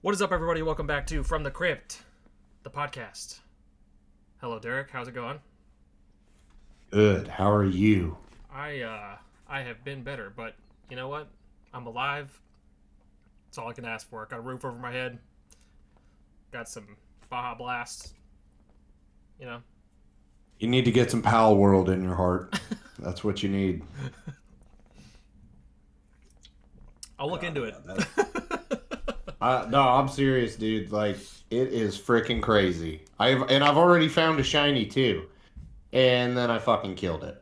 What is up, everybody? Welcome back to From the Crypt, the podcast. Hello, Derek. How's it going? Good. How are you? I have been better, but you know what? I'm alive. That's all I can ask for. Got a roof over my head. Got some Baja Blast. You know. You need to get some Pal World in your heart. That's what you need. I'll look God, into it. yeah, no, I'm serious, dude. Like it is freaking crazy. I've already found a shiny too, and then I fucking killed it.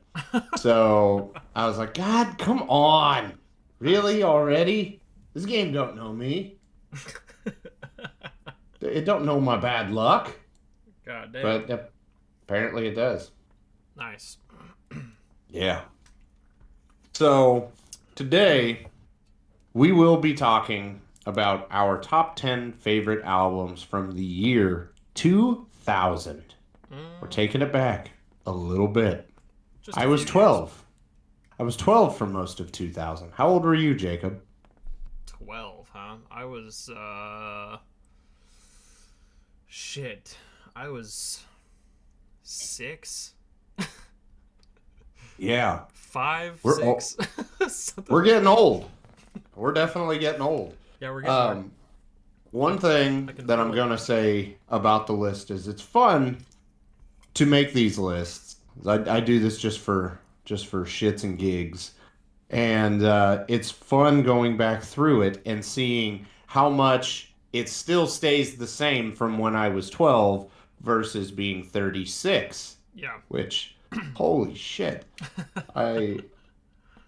So I was like, God, come on, Nice. really already? This game don't know me. It don't know my bad luck, God damn. but apparently it does. Nice. Yeah. So today we will be talking about our top 10 favorite albums from the year 2000. We're taking it back a little bit. Just a I was few years. 12. I was 12 for most of 2000. How old were you, Jacob? 12, huh? I was, shit. I was 6? Yeah. 5, We're old. 6? Something We're like getting that. old. We're definitely getting old. Yeah, we're getting there. Um, I, One I thing can that feel I'm it. going to say about the list is it's fun to make these lists. I do this just for shits and gigs. And it's fun going back through it and seeing how much it still stays the same from when I was 12 versus being 36, Yeah. which, holy shit. I,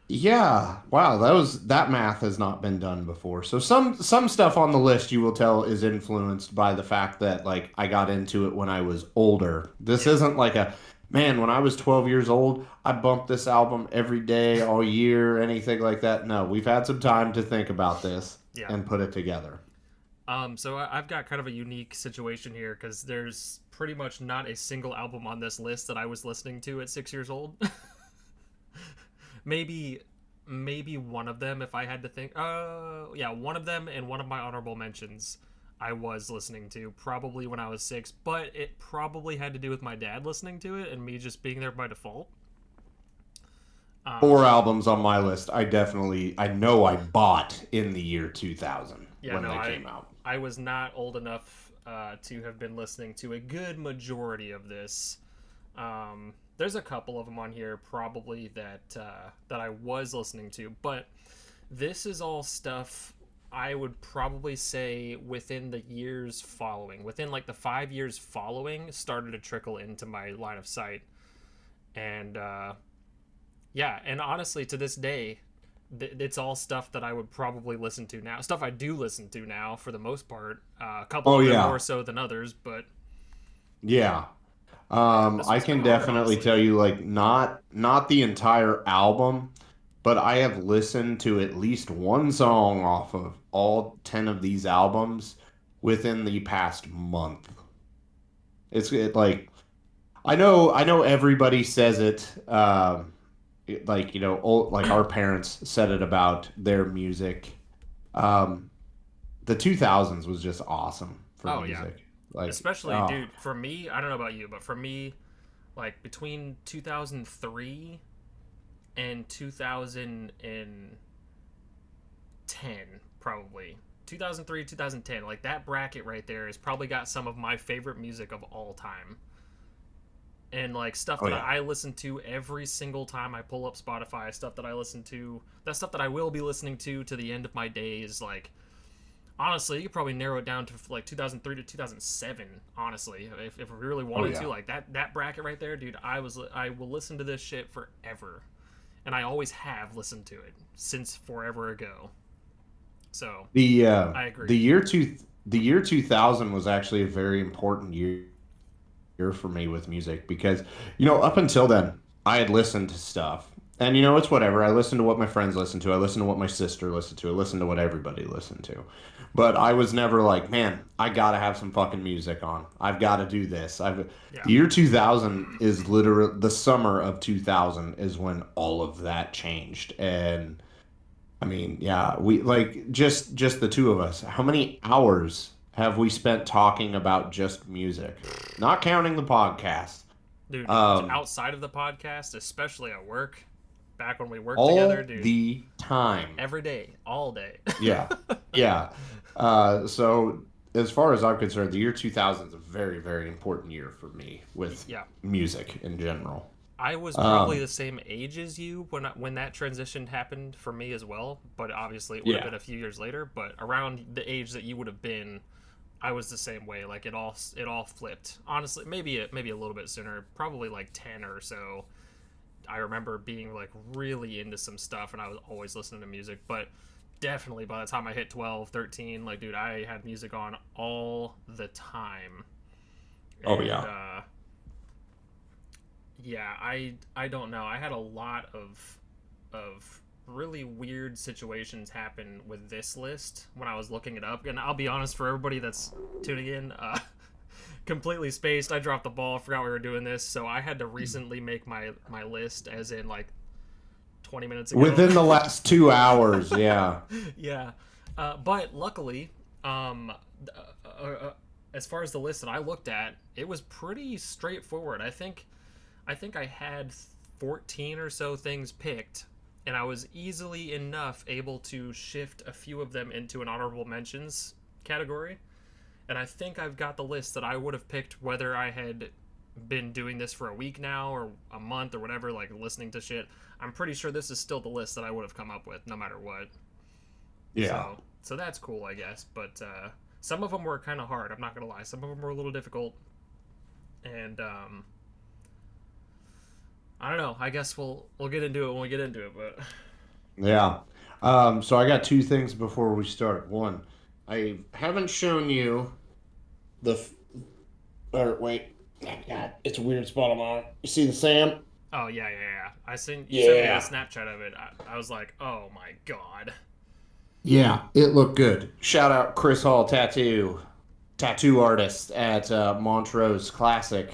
yeah, wow, that math has not been done before. So some stuff on the list you will tell is influenced by the fact that like I got into it when I was older. This Yeah. isn't like a man, when I was 12 years old, I bumped this album every day, all year, anything like that. No, we've had some time to think about this Yeah. and put it together. So I've got kind of a unique situation here because there's pretty much not a single album on this list that I was listening to at 6 years old. maybe, maybe one of them if I had to think. Yeah, one of them and one of my honorable mentions I was listening to probably when I was 6, but it probably had to do with my dad listening to it and me just being there by default. Four Um, albums on my list. I know I bought in the year 2000 yeah, when no, they I came out. I was not old enough to have been listening to a good majority of this. There's a couple of them on here probably that I was listening to, but this is all stuff I would probably say within the years following, within like the 5 years following, started to trickle into my line of sight, and yeah, and honestly, to this day, it's all stuff that I would probably listen to now. Stuff I do listen to now for the most part. A couple Oh of them more yeah. so than others, but Yeah. yeah, this I one's kind can of hard, definitely honestly. tell you like not the entire album, but I have listened to at least one song off of all 10 of these albums within the past month. Like I know everybody says it like like our parents said it about their music. Um the 2000s was just awesome for Oh yeah, music. Like especially oh, dude. For me, I don't know about you, but for me, like between 2003 and 2010, probably 2003 2010, like that bracket right there has probably got some of my favorite music of all time. And like stuff oh that yeah. I listen to every single time I pull up Spotify, stuff that I listen to, that stuff that I will be listening to the end of my days. Like honestly, you could probably narrow it down to like 2003 to 2007. Honestly, if we really Oh wanted to, yeah. like that bracket right there, dude, I will listen to this shit forever, and I always have listened to it since forever ago. So I The agree. year 2000 was actually a very important year for me with music because up until then I had listened to stuff and it's whatever. I listened to what my friends listened to. I listened to what my sister listened to. I listened to what everybody listened to. But I was never like, man, I gotta have some fucking music on. I've got to do this. Yeah, The year 2000 is literally the summer of 2000 is when all of that changed. And I mean, yeah, we like just the two of us. How many hours have we spent talking about just music? Not counting the podcast. Dude, Um, outside of the podcast, especially at work, back when we worked together, all dude, the time. every day, all day. Yeah. Yeah. So as far as I'm concerned, the year 2000 is a very, very important year for me with Yeah. music in general. I was probably Um, the same age as you when that transition happened for me as well, but obviously it would have yeah. been a few years later, but around the age that you would have been, I was the same way. Like it all flipped. Honestly, maybe a little bit sooner, probably like 10 or so. I remember being like really into some stuff and I was always listening to music, but definitely by the time I hit 12, 13, like dude, I had music on all the time. Oh And yeah. yeah, I don't know. I had a lot of really weird situations happen with this list when I was looking it up. And I'll be honest, for everybody that's tuning in, completely spaced. I dropped the ball, forgot we were doing this, so I had to recently make my list, as in like 20 minutes ago. Within the last 2 hours, yeah. Yeah, but luckily, um, as far as the list that I looked at, it was pretty straightforward. I think I had 14 or so things picked, and I was easily enough able to shift a few of them into an honorable mentions category. And I think I've got the list that I would have picked whether I had been doing this for a week now or a month or whatever, like listening to shit. I'm pretty sure this is still the list that I would have come up with no matter what. Yeah. So that's cool, I guess. But some of them were kind of hard. I'm not gonna lie. Some of them were a little difficult, and I don't know. I guess we'll get into it when we get into it. But Yeah. So I got two things before we start. One, I haven't shown you the or wait. Oh, God, it's a weird spot I'm on. You see the Sam? oh yeah. You sent me the Yeah. Snapchat of it. I was like, oh my god. Yeah, it looked good. Shout out Chris Hall tattoo artist at Montrose Classic.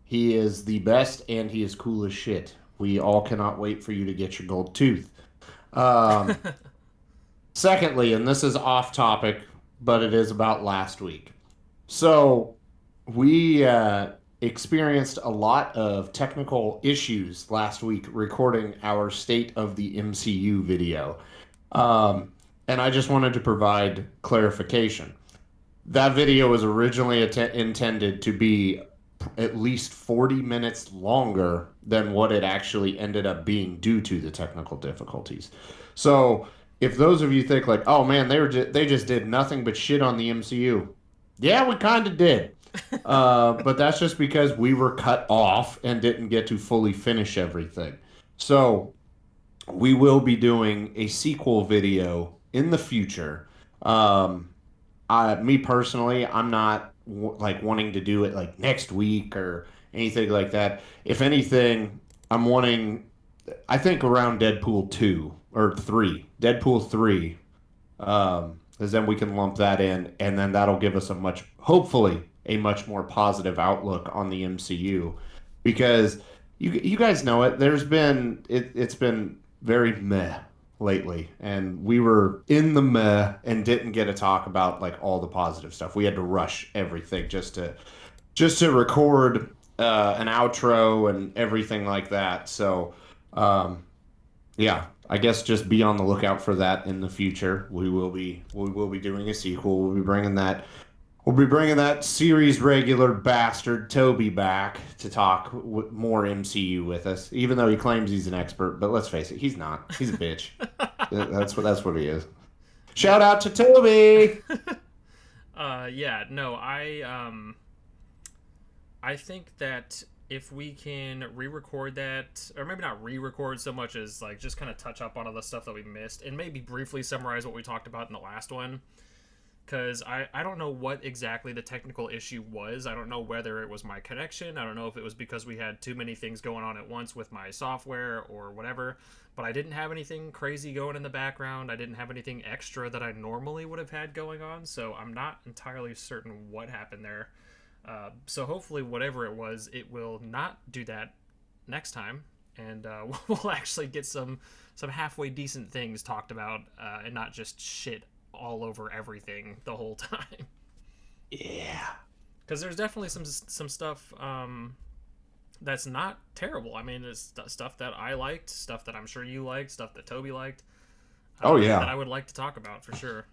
He is the best and he is cool as shit. We all cannot wait for you to get your gold tooth. Um, Secondly, and this is off topic, but it is about last week. So we experienced a lot of technical issues last week recording our State of the MCU video. Um, and I just wanted to provide clarification. That video was originally intended to be at least 40 minutes longer than what it actually ended up being due to the technical difficulties. So, if those of you think like, "Oh man, they just did nothing but shit on the MCU." Yeah, we kind of did. But that's just because we were cut off and didn't get to fully finish everything. So, we will be doing a sequel video in the future. Um, me personally, I'm not like wanting to do it like next week or anything like that. If anything, I'm wanting, I think around Deadpool 2 or 3, Deadpool 3, because then we can lump that in and then that'll give us hopefully, a much more positive outlook on the MCU because you guys know it. It's been very meh lately, and we were in the meh and didn't get to talk about like all the positive stuff. We had to rush everything just to record an outro and everything like that. So, um, yeah, I guess just be on the lookout for that in the future. We will be doing a sequel. We'll be bringing that series regular bastard Toby back to talk more MCU with us, even though he claims he's an expert. But let's face it, he's not. He's a bitch. That's what he is. Shout out to Toby. Yeah, no, I think that if we can re-record that, or maybe not re-record so much as like just kind of touch up on all the stuff that we missed, and maybe briefly summarize what we talked about in the last one, because I don't know what exactly the technical issue was. I don't know whether it was my connection. I don't know if it was because we had too many things going on at once with my software or whatever. But I didn't have anything crazy going in the background. I didn't have anything extra that I normally would have had going on. So I'm not entirely certain what happened there. So hopefully, whatever it was, it will not do that next time. and we'll actually get some halfway decent things talked about, and not just shit all over everything the whole time. Yeah. Because there's definitely some stuff that's not terrible. I mean, it's stuff that I liked, stuff that I'm sure you liked, stuff that Toby liked, Oh that yeah. I would like to talk about for sure.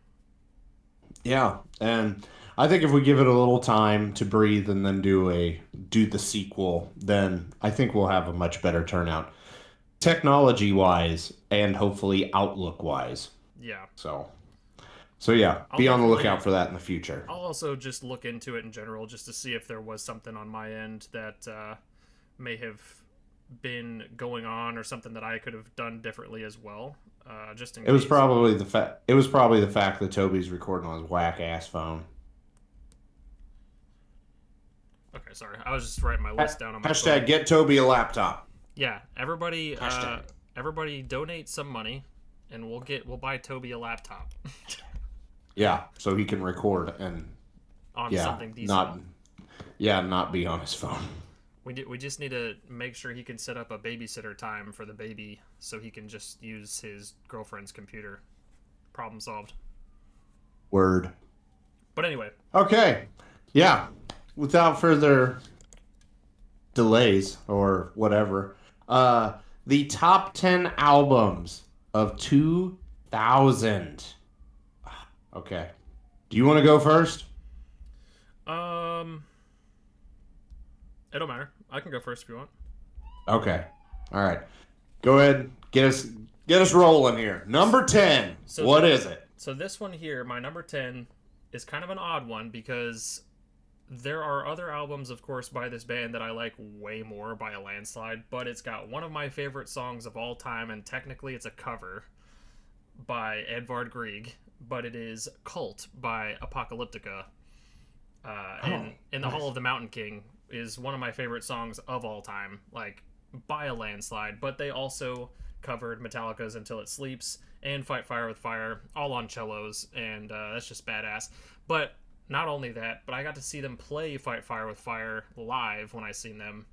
Yeah. And I think if we give it a little time to breathe and then do the sequel, then I think we'll have a much better turnout, technology wise and hopefully outlook wise. Yeah, So yeah, I'll be on the definitely. lookout for that in the future. I'll also just look into it in general, just to see if there was something on my end that may have been going on, or something that I could have done differently as well, just in case. It was probably the fact that Toby's recording on his whack ass phone. Okay, sorry, I was just writing my list down on my phone. Hashtag get Toby a laptop. Yeah, everybody, Hashtag. everybody, donate some money, and we'll buy Toby a laptop Yeah, so he can record and on yeah, something decent. not be on his phone. We just need to make sure he can set up a babysitter time for the baby, so he can just use his girlfriend's computer. Problem solved. Word. But anyway, Okay. Yeah. Without further delays or whatever, the top 10 albums of 2000. Okay. Do you want to go first? um, it don't matter. I can go first if you want. Okay. All right. Go ahead. Get us rolling here. Number 10. So What is it? So this one here, my number 10, is kind of an odd one, because there are other albums, of course, by this band that I like way more by a landslide, but it's got one of my favorite songs of all time, and technically it's a cover by Edvard Grieg, but it is Cult by Apocalyptica. Oh, And In the nice. Hall of the Mountain King is one of my favorite songs of all time, like by a landslide. But they also covered Metallica's Until It Sleeps and Fight Fire with Fire, all on cellos, and that's just badass. But not only that, but I got to see them play Fight Fire with Fire live when I seen them,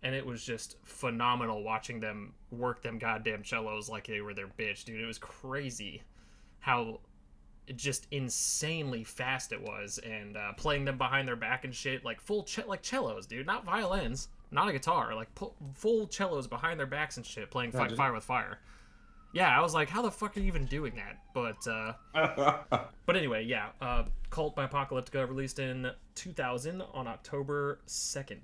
and it was just phenomenal watching them work them goddamn cellos like they were their bitch, dude. It was crazy how just insanely fast it was, and playing them behind their back and shit, like like cellos, dude, not violins, not a guitar, like full cellos behind their backs and shit, playing Yeah, Fight Fire with Fire. Yeah, I was like, how the fuck are you even doing that? But anyway, yeah, Cult by Apocalyptica, released in 2000 on October 2nd.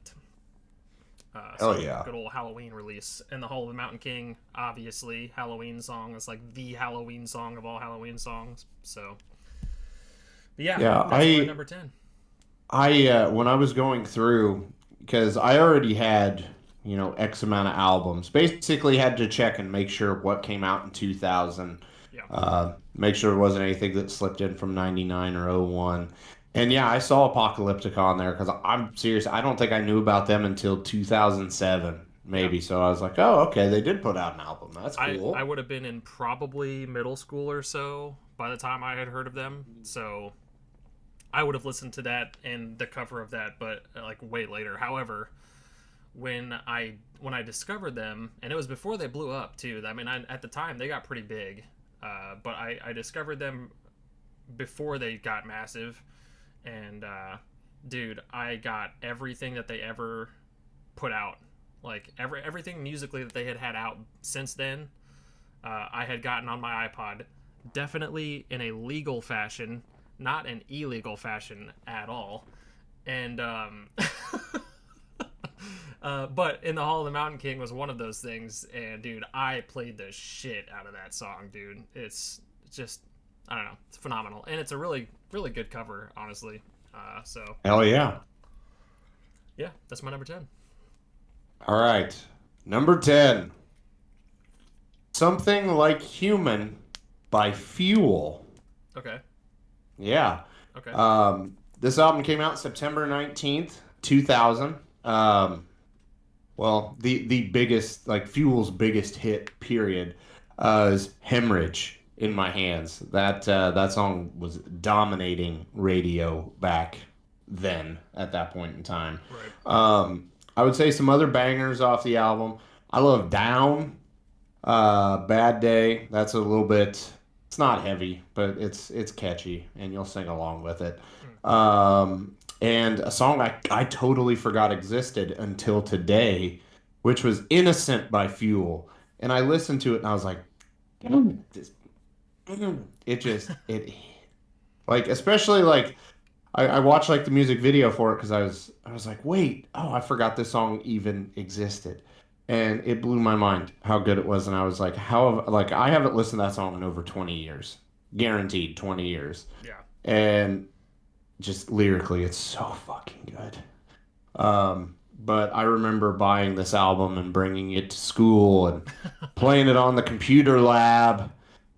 Hell So yeah. good old Halloween release. And the Hall of the Mountain King, obviously, Halloween song. It's like the Halloween song of all Halloween songs. So, but yeah, Yeah, that's my number 10. when I was going through, because I already had, X amount of albums, basically had to check and make sure what came out in 2000, Yeah. make sure there wasn't anything that slipped in from 99 or '01. And yeah, I saw Apocalyptic on there because I'm serious. I don't think I knew about them until 2007, Yeah. maybe. So I was like, oh, okay, they did put out an album. That's I cool. would have been in probably middle school or so by the time I had heard of them. So I would have listened to that and the cover of that, but like way later. However, when I discovered them, and it was before they blew up too. I mean, at the time they got pretty big, but I discovered them before they got massive, and dude, I got everything that they ever put out, like everything musically that they had out since then. I had gotten on my iPod, definitely in a legal fashion, not an illegal fashion at all, and but In the Hall of the Mountain King was one of those things, and dude, I played the shit out of that song, dude. It's just, I don't know, it's phenomenal, and it's a really, really good cover, honestly. So Hell yeah. yeah, that's my number 10. All right. Number 10. Something Like Human by Fuel. Okay, Yeah. okay, This album came out September 19th, 2000. Well, the biggest, like Fuel's biggest hit, period, is Hemorrhage in My Hands. That song was dominating radio back then at that point in time. right, I would say some other bangers off the album. I love Down. Bad Day. That's a little bit. It's not heavy, but it's catchy, and you'll sing along with it. Hmm. And a song I totally forgot existed until today, which was "Innocent" by Fuel. And I listened to it, and I was like, this, it like especially like I watched like the music video for it because I was like, wait, oh, I forgot this song even existed, and it blew my mind how good it was, and I was like, like I haven't listened to that song in over 20 years, guaranteed 20 years, Yeah. and just lyrically, it's so fucking good. But I remember buying this album and bringing it to school and playing it on the computer lab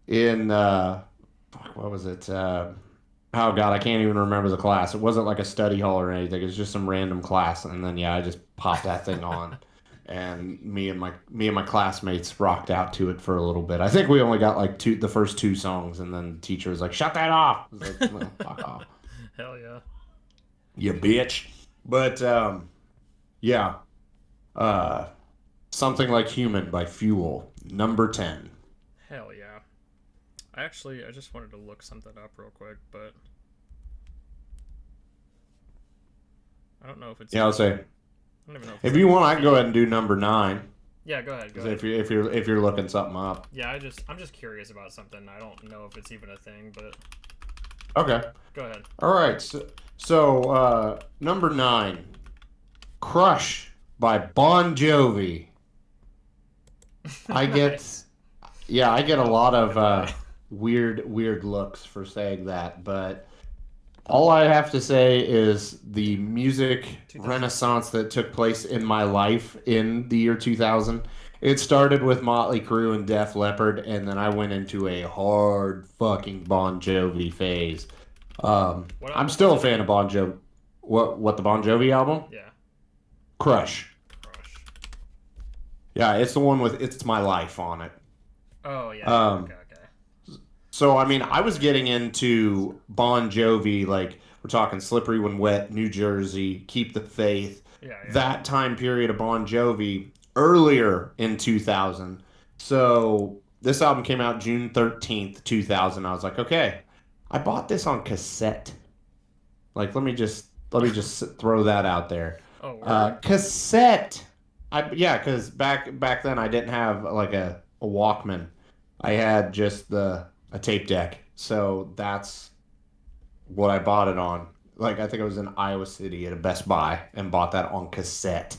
in what was it? Oh God, I can't even remember the class. It wasn't like a study hall or anything. It was just some random class, and then yeah, I just popped that thing on, and me and my classmates rocked out to it for a little bit. I think we only got like the first two songs, and then the teacher was like, "Shut that off!" I was like, well, fuck off, Hell yeah. you bitch. But yeah, uh, something like "Human" by Fuel, number 10. Hell yeah. I just wanted to look something up real quick, but I don't know if it's Yeah, I'll even. say I don't even know if it's if you even want, I can go feed. ahead and do number 9. Yeah, go ahead. Go 'Cause ahead. if you're looking something up. Yeah, I'm just curious about something. I don't know if it's even a thing, but Okay. go ahead. All right. So number 9, "Crush" by Bon Jovi. I get Nice. yeah, I get a Oh lot of boy. weird looks for saying that, but all I have to say is the music 2010. renaissance that took place in my life in the year 2000. It started with Motley Crue and Def Leppard, and then I went into a hard fucking Bon Jovi phase. What I'm album was still a it? fan of Bon Jovi. What the Bon Jovi album? Yeah. Crush. Crush. Yeah, it's the one with "It's My Life" on it. Oh yeah, yeah. Okay, Um, okay. so I It's mean, my I was life. getting into Bon Jovi, like we're talking "Slippery When Wet," New Jersey, "Keep the Faith," Yeah, yeah. that time period of Bon Jovi earlier in 2000. So this album came out June 13th, 2000. I was like, okay, I bought this on cassette. Like, let me just throw that out there. Oh word. Cassette. Yeah, because back then I didn't have like a Walkman. I had just the a tape deck. So that's what I bought it on. Like I think I was in Iowa City at a Best Buy and bought that on cassette.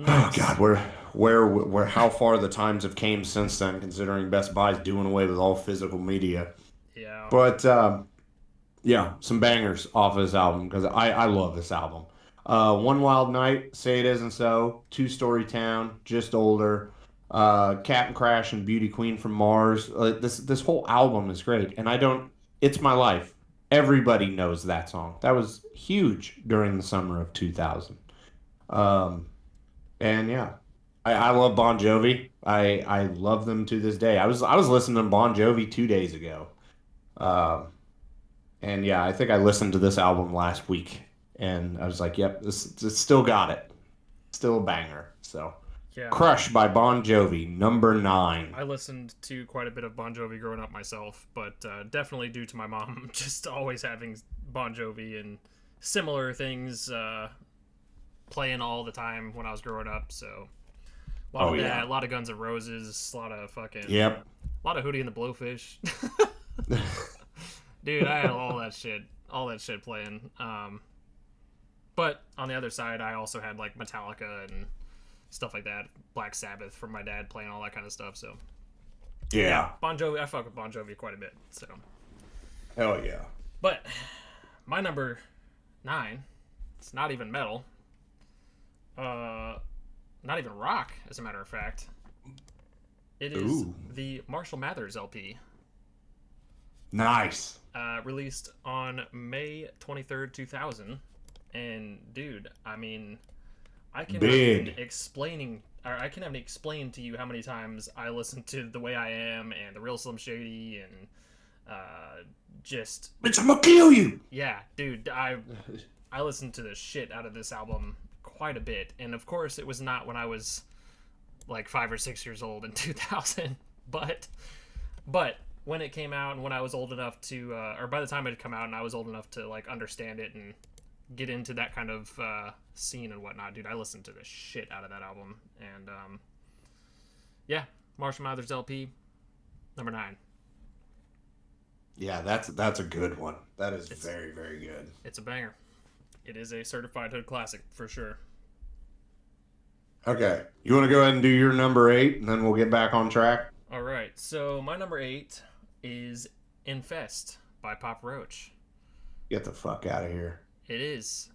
Oh Nice. God, where how far the times have came since then, considering Best Buy's doing away with all physical media. Yeah. But yeah, some bangers off of this album because I love this album. One Wild Night, Say It Isn't So, Two Story Town, Just Older, Captain Crash and Beauty Queen from Mars. This whole album is great, and I don't. It's My Life. Everybody knows that song. That was huge during the summer of 2000. Um, and yeah, I love Bon Jovi. I love them to this day. I was listening to Bon Jovi 2 days ago. Um, and yeah, I think I listened to this album last week, and I was like, "Yep, this still got it, still a banger." So, Yeah. "Crush" by Bon Jovi, number 9. I listened to quite a bit of Bon Jovi growing up myself, but definitely due to my mom just always having Bon Jovi and similar things playing all the time when I was growing up. So a lot Oh of that, yeah, a lot of Guns N' Roses, a lot of fucking, yep. a lot of Hootie and the Blowfish. Dude, I had all that shit playing. But on the other side, I also had like Metallica and stuff like that, Black Sabbath from my dad playing all that kind of stuff. So yeah, Yeah, Bon Jovi, I fuck with Bon Jovi quite a bit. So, hell yeah. but my number 9, it's not even metal, uh, not even rock, as a matter of fact. It is Ooh, the Marshall Mathers LP, nice, released on May 23rd, 2000. And dude, I mean, I cannot even big. explaining or I cannot even explain to you how many times I listened to The Way I Am and The Real Slim Shady and just Bitch, I'm gonna kill you. yeah, dude, I listened to the shit out of this album quite a bit. And of course, it was not when I was like 5 or 6 years old in 2000. But but when it came out and when I was old enough to, or by the time it had come out and I was old enough to like understand it and get into that kind of scene and whatnot, dude, I listened to the shit out of that album. And yeah, Marshall Mathers LP, number 9. Yeah, that's a good one. That is It's very, very good. it's a banger. It is a certified hood classic for sure. Okay. You want to go ahead and do your number 8, and then we'll get back on track? All right, so my number 8 is Infest by Papa Roach. Get the fuck out of here. It is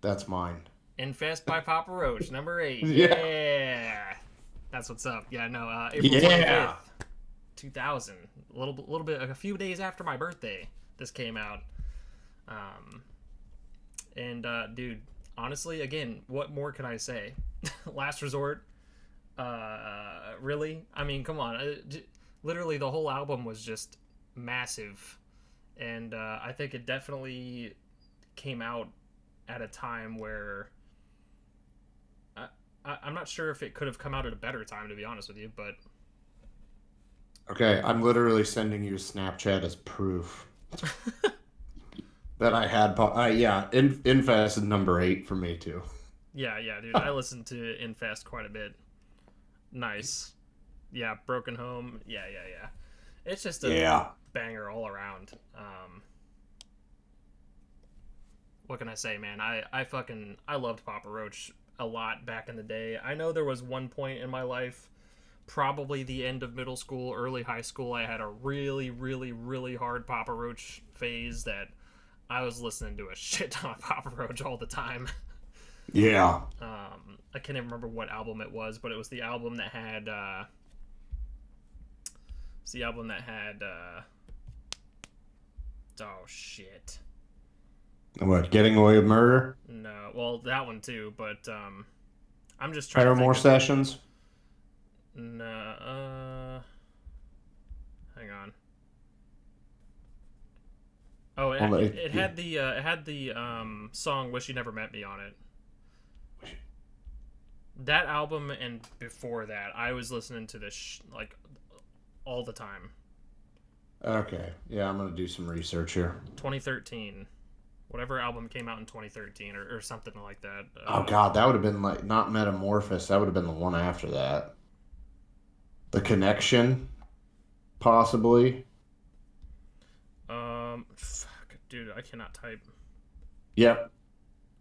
That's mine. Infest by Papa Roach, number 8. Yeah. Yeah. That's what's up. Yeah, no, April Yeah. 25th, 2000. A little bit, a few days after my birthday, this came out. And dude, honestly, again, what more can I say? Last Resort. Really? I mean, come on. Literally, the whole album was just massive, and I think it definitely came out at a time where I'm not sure if it could have come out at a better time, to be honest with you, but Okay, I'm literally sending you a Snapchat as proof that I had. Yeah, Infest is number 8 for me too. yeah, dude, I listened to Infest quite a bit. Nice. Yeah, Broken Home. Yeah. It's just a Yeah. banger all around. What can I say, man? I loved Papa Roach a lot back in the day. I know there was one point in my life, probably the end of middle school, early high school, I had a really, really, really hard Papa Roach phase that I was listening to a shit ton of Papa Roach all the time. Yeah. I can't even remember what album it was, but it was the album that had oh shit. What, Getting Away with Murder? No, well, that one too, but I'm just trying Paramore to think of, Sessions? no, hang on. Oh, it had the song "Wish You Never Met Me" on it. That album and before that, I was listening to this like all the time. Okay. Yeah, I'm going to do some research here. 2013, whatever album came out in 2013 or something like that. Oh, God, that would have been like, not Metamorphosis. That would have been the one after that. The Connection, possibly. Fuck, dude, I cannot type. Yep.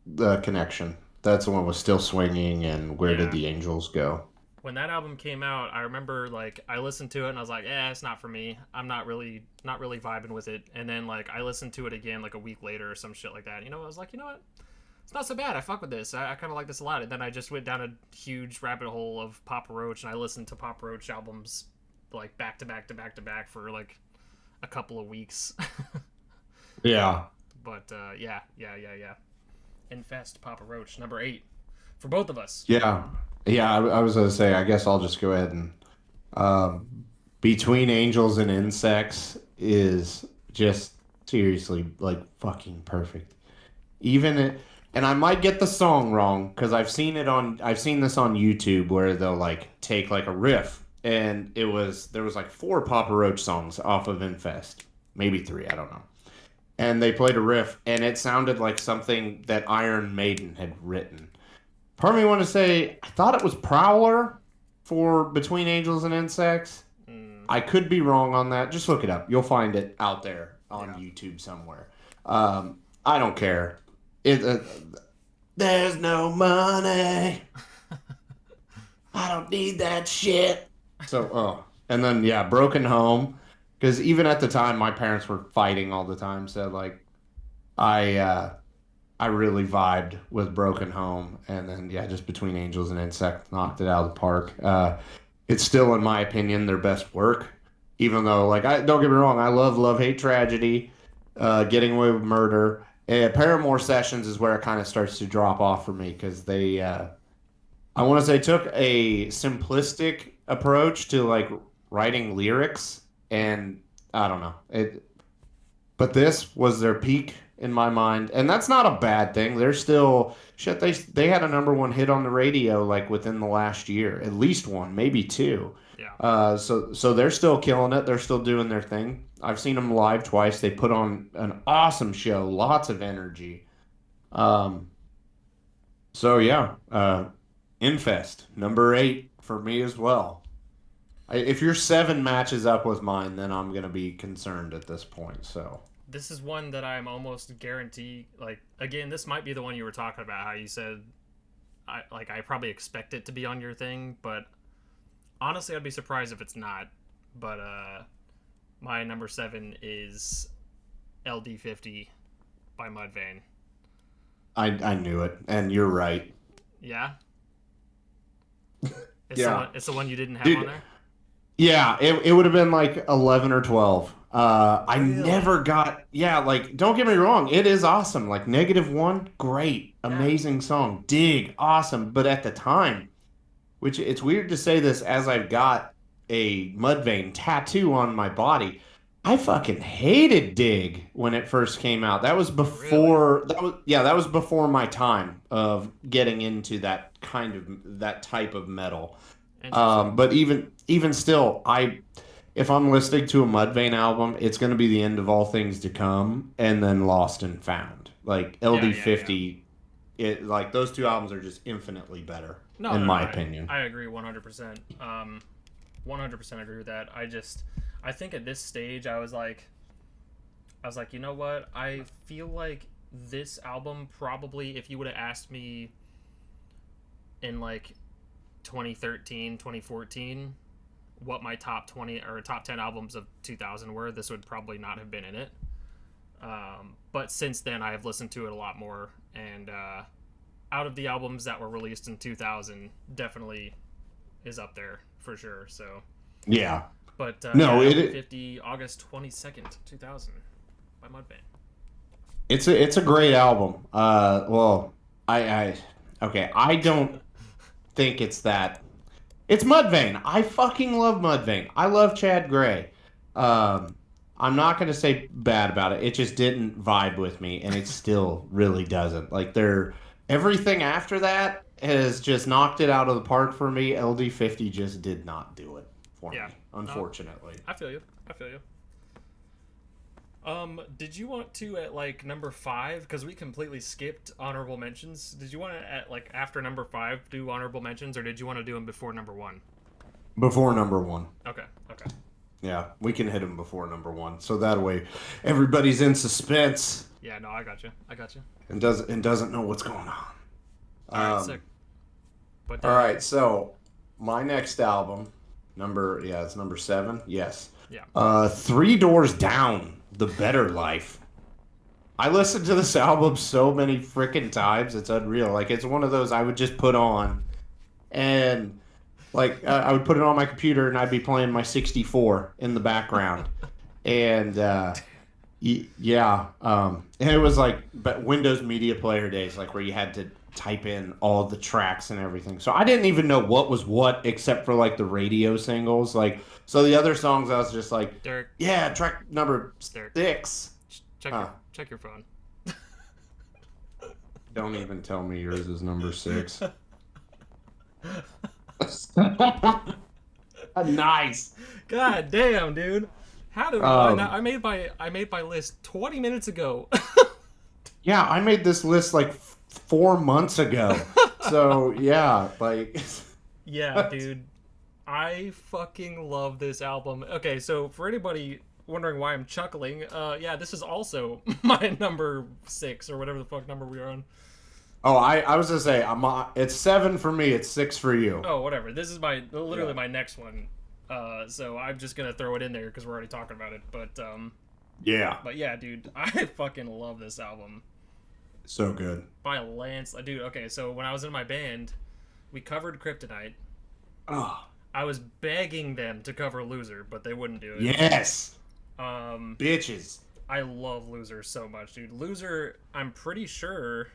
The Connection. That's the one with Still Swinging and Where Did Yeah. the Angels Go? When that album came out, I remember like I listened to it and I was like, it's not for me. I'm not really vibing with it. And then like I listened to it again like a week later or some shit like that. I was like, you know what? It's not so bad. I fuck with this. I kind of like this a lot. And then I just went down a huge rabbit hole of Papa Roach, and I listened to Papa Roach albums like back to back to back to back for like a couple of weeks. Yeah. But yeah. Infest Papa Roach, number 8 for both of us. Yeah. Yeah, I was going to say, I guess I'll just go ahead and Between Angels and Insects is just seriously like fucking perfect. And I might get the song wrong because I've seen this on YouTube where they'll like take like a riff, and there was like 4 Papa Roach songs off of Infest, maybe 3, I don't know. And they played a riff, and it sounded like something that Iron Maiden had written. Part of me want to say I thought it was Prowler for Between Angels and Insects. I could be wrong on that. Just look it up. You'll find it out there on YouTube somewhere. I don't care. There's no money. I don't need that shit. So, and then Broken Home, because even at the time my parents were fighting all the time. So like, I really vibed with Broken Home, and then just Between Angels and Insect knocked it out of the park. It's still, in my opinion, their best work. Even though, like, don't get me wrong, I love, hate, tragedy, Getting Away with Murder. Paramore Sessions is where it kind of starts to drop off for me because they, I want to say, took a simplistic approach to like writing lyrics, and I don't know it. But this was their peak in my mind, and that's not a bad thing. They're still shit. They had a number one hit on the radio like within the last year, at least one, maybe two. Yeah. So they're still killing it. They're still doing their thing. I've seen them live twice. They put on an awesome show, lots of energy. Um, so yeah, Infest number 8 for me as well. If your 7 matches up with mine, then I'm gonna be concerned at this point. So This is one that I'm almost guarantee. Like again, this might be the one you were talking about. How you said, I probably expect it to be on your thing, but honestly, I'd be surprised if it's not. But my number 7 is LD50 by Mudvayne. I knew it, and you're right. Yeah, Yeah, it's the one you didn't have dude. on there. Yeah, it would have been like 11 or 12. I Really? never got, yeah, like, don't get me wrong, it is awesome. Like, -1, great, Yeah. amazing song. Dig, awesome. But at the time, which it's weird to say this as I've got a Mudvayne tattoo on my body, I fucking hated Dig when it first came out. Really that was before my time of getting into that type of metal. interesting. But even still, if I'm listening to a Mudvayne album, it's going to be the end of all things to come, and then Lost and Found. Like Yeah, yeah, yeah. LD50, it like those two albums are just infinitely better, No, in no, no. my I, opinion. I agree 100%. 100% agree with that. I think at this stage, I was like, you know what? I feel like this album probably, if you would have asked me in like 2013, 2014, what my top 20 or top 10 albums of 2000 were, this would probably not have been in it. But since then, I have listened to it a lot more, and out of the albums that were released in 2000, definitely is up there for sure. So, Yeah. but No, yeah, it LD50, August 22nd, 2000, by Mudvayne. it's a great album. Well, I okay, I don't think it's that. It's Mudvayne. I fucking love Mudvayne. I love Chad Gray. Um, I'm not gonna say bad about it. It just didn't vibe with me, and it still really doesn't. Like they're everything after that has just knocked it out of the park for me. LD50 just did not do it for Yeah, me, no, unfortunately. I feel you. I feel you. Did you want to at like number 5, because we completely skipped honorable mentions? Did you want to at like after number 5 do honorable mentions, or did you want to do them before number 1? Before number 1. Okay, okay. Yeah, we can hit him before number 1, so that way everybody's in suspense Yeah, no, I got you. I got you. and doesn't know what's going on. All right, sick. But All right, so my next album, it's number 7. Yes, yeah, Three Doors Down, The Better Life. I listened to this album so many freaking times, it's unreal. Like it's one of those I would just put on, and like I would put it on my computer, and I'd be playing my 64 in the background, and yeah, and it was like but Windows Media Player days, like where you had to type in all the tracks and everything. So I didn't even know what was what except for like the radio singles. Like so the other songs I was just like, Derek, yeah, track number Derek, 6. Huh. check your phone. Don't even tell me yours is number 6. Nice. God damn, dude. How did Um, I made my list 20 minutes ago. yeah, I made this list like 4 months ago. So yeah, like Yeah, dude. I fucking love this album. Okay, so for anybody wondering why I'm chuckling, yeah, this is also my number 6 or whatever the fuck number we are on. oh, I was gonna say it's 7 for me, it's 6 for you. Oh, whatever. This is my literally Yeah. my next one. So I'm just gonna throw it in there because we're already talking about it. Yeah, But yeah, dude, I fucking love this album so good. by Lance. Dude, okay, so when I was in my band, we covered Kryptonite. Oh, I was begging them to cover Loser, but they wouldn't do it. yes, Um, bitches. I love Loser so much, dude. Loser, I'm pretty sure,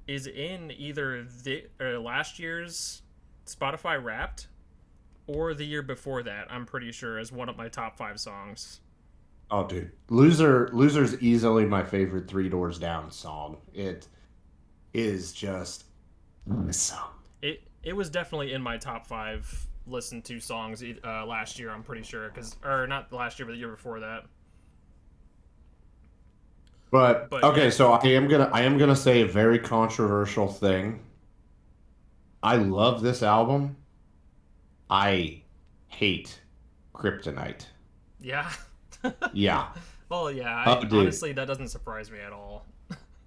is in either last year's Spotify Wrapped or the year before that. I'm pretty sure as one of my top 5 songs. Oh, dude, Loser's easily my favorite Three Doors Down song. It is just awesome. It was definitely in my top five listened to songs last year. I'm pretty sure, because or not last year, but the year before that. But But okay, yeah, so I am gonna say a very controversial thing. I love this album. I hate Kryptonite. yeah. Yeah. Well, yeah. Oh, I dude. honestly, that doesn't surprise me at all.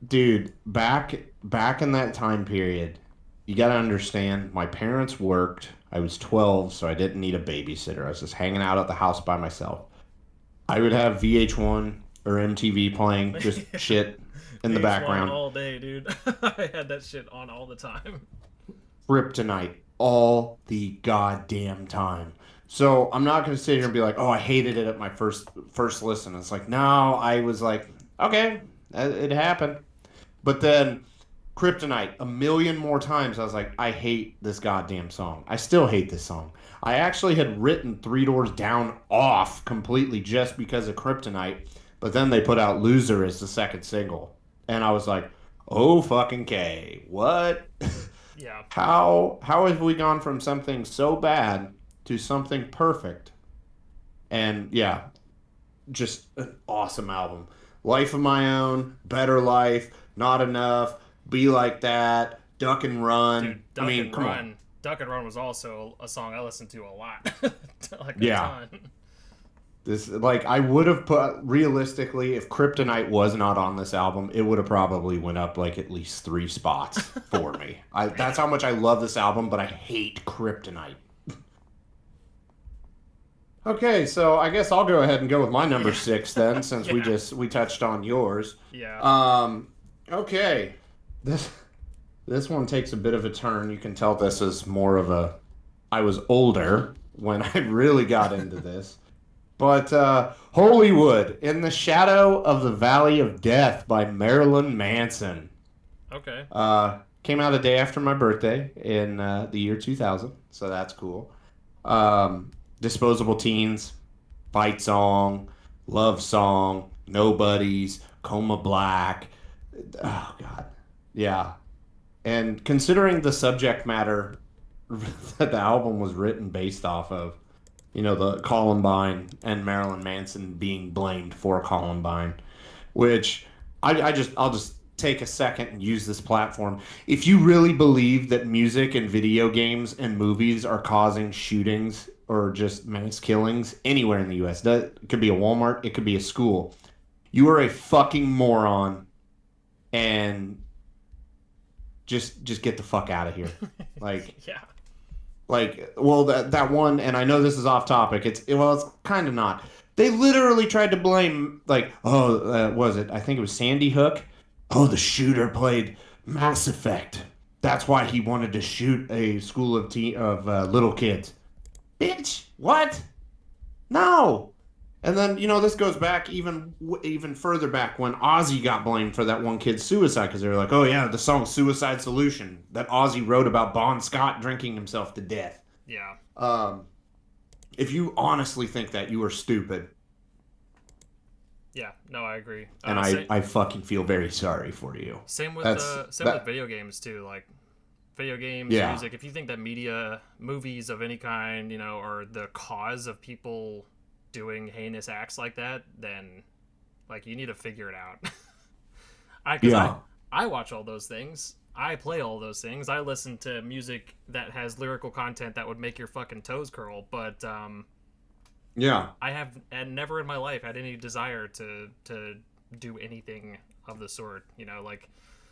Dude, back in that time period, you got to understand, my parents worked. I was 12, so I didn't need a babysitter. I was just hanging out at the house by myself. I would have VH1 or MTV playing just shit in the VH1 background. all day, dude. I had that shit on all the time. Kryptonite all the goddamn time. So I'm not gonna sit here and be like, oh, I hated it at my first listen. It's like, no, I was like, okay, it happened. But then Kryptonite a million more times, I was like, I hate this goddamn song. I still hate this song. I actually had written Three Doors Down off completely just because of Kryptonite, but then they put out Loser as the second single. And I was like, oh fucking K. What? Yeah. How have we gone from something so bad to something perfect? And yeah, just an awesome album. Life of My Own, Better Life, Not Enough, Be Like That, Duck and Dude, Run. I Duck mean, and come on. Run. Duck and Run was also a song I listened to a lot. Like a Yeah. ton. This like I would have put realistically if Kryptonite was not on this album, it would have probably went up like at least 3 spots for me. That's how Damn. much I love this album, but I hate Kryptonite. Okay, so I guess I'll go ahead and go with my number Yeah. six then, since we Yeah. just we touched on yours. Yeah. Um, okay, this this one takes a bit of a turn. You can tell this is more of a. I was older when I really got into this, but Hollywood in the Shadow of the Valley of Death by Marilyn Manson Okay. came out a day after my birthday in the year 2000, so that's cool. Um, Disposable Teens, Fight Song, Love Song, Nobodies, Coma Black. Oh God, yeah. And considering the subject matter that the album was written based off of, the Columbine and Marilyn Manson being blamed for Columbine, which I'll just take a second and use this platform. If you really believe that music and video games and movies are causing shootings or just mass killings anywhere in the US, that it could be a Walmart, it could be a school. You are a fucking moron and just get the fuck out of here. Like Yeah. well, that one, and I know this is off topic. It's kind of not. They literally tried to blame, like, oh, was it? I think it was Sandy Hook. Oh, the shooter played Mass Effect. That's why he wanted to shoot a school of little kids. Bitch, what? No. And then this goes back even further back when Ozzy got blamed for that one kid's suicide because they were like, oh yeah, the song "Suicide Solution" that Ozzy wrote about Bon Scott drinking himself to death. Yeah. Um, if you honestly think that, you are stupid, Yeah. No, I agree. and I fucking feel very sorry for you. Same with That's same with that. video games too. Like video games, Yeah, music. If you think that media, movies of any kind, are the cause of people doing heinous acts like that, then like you need to figure it out. I because yeah, I watch all those things. I play all those things. I listen to music that has lyrical content that would make your fucking toes curl. But yeah, I have and never in my life had any desire to do anything of the sort. Like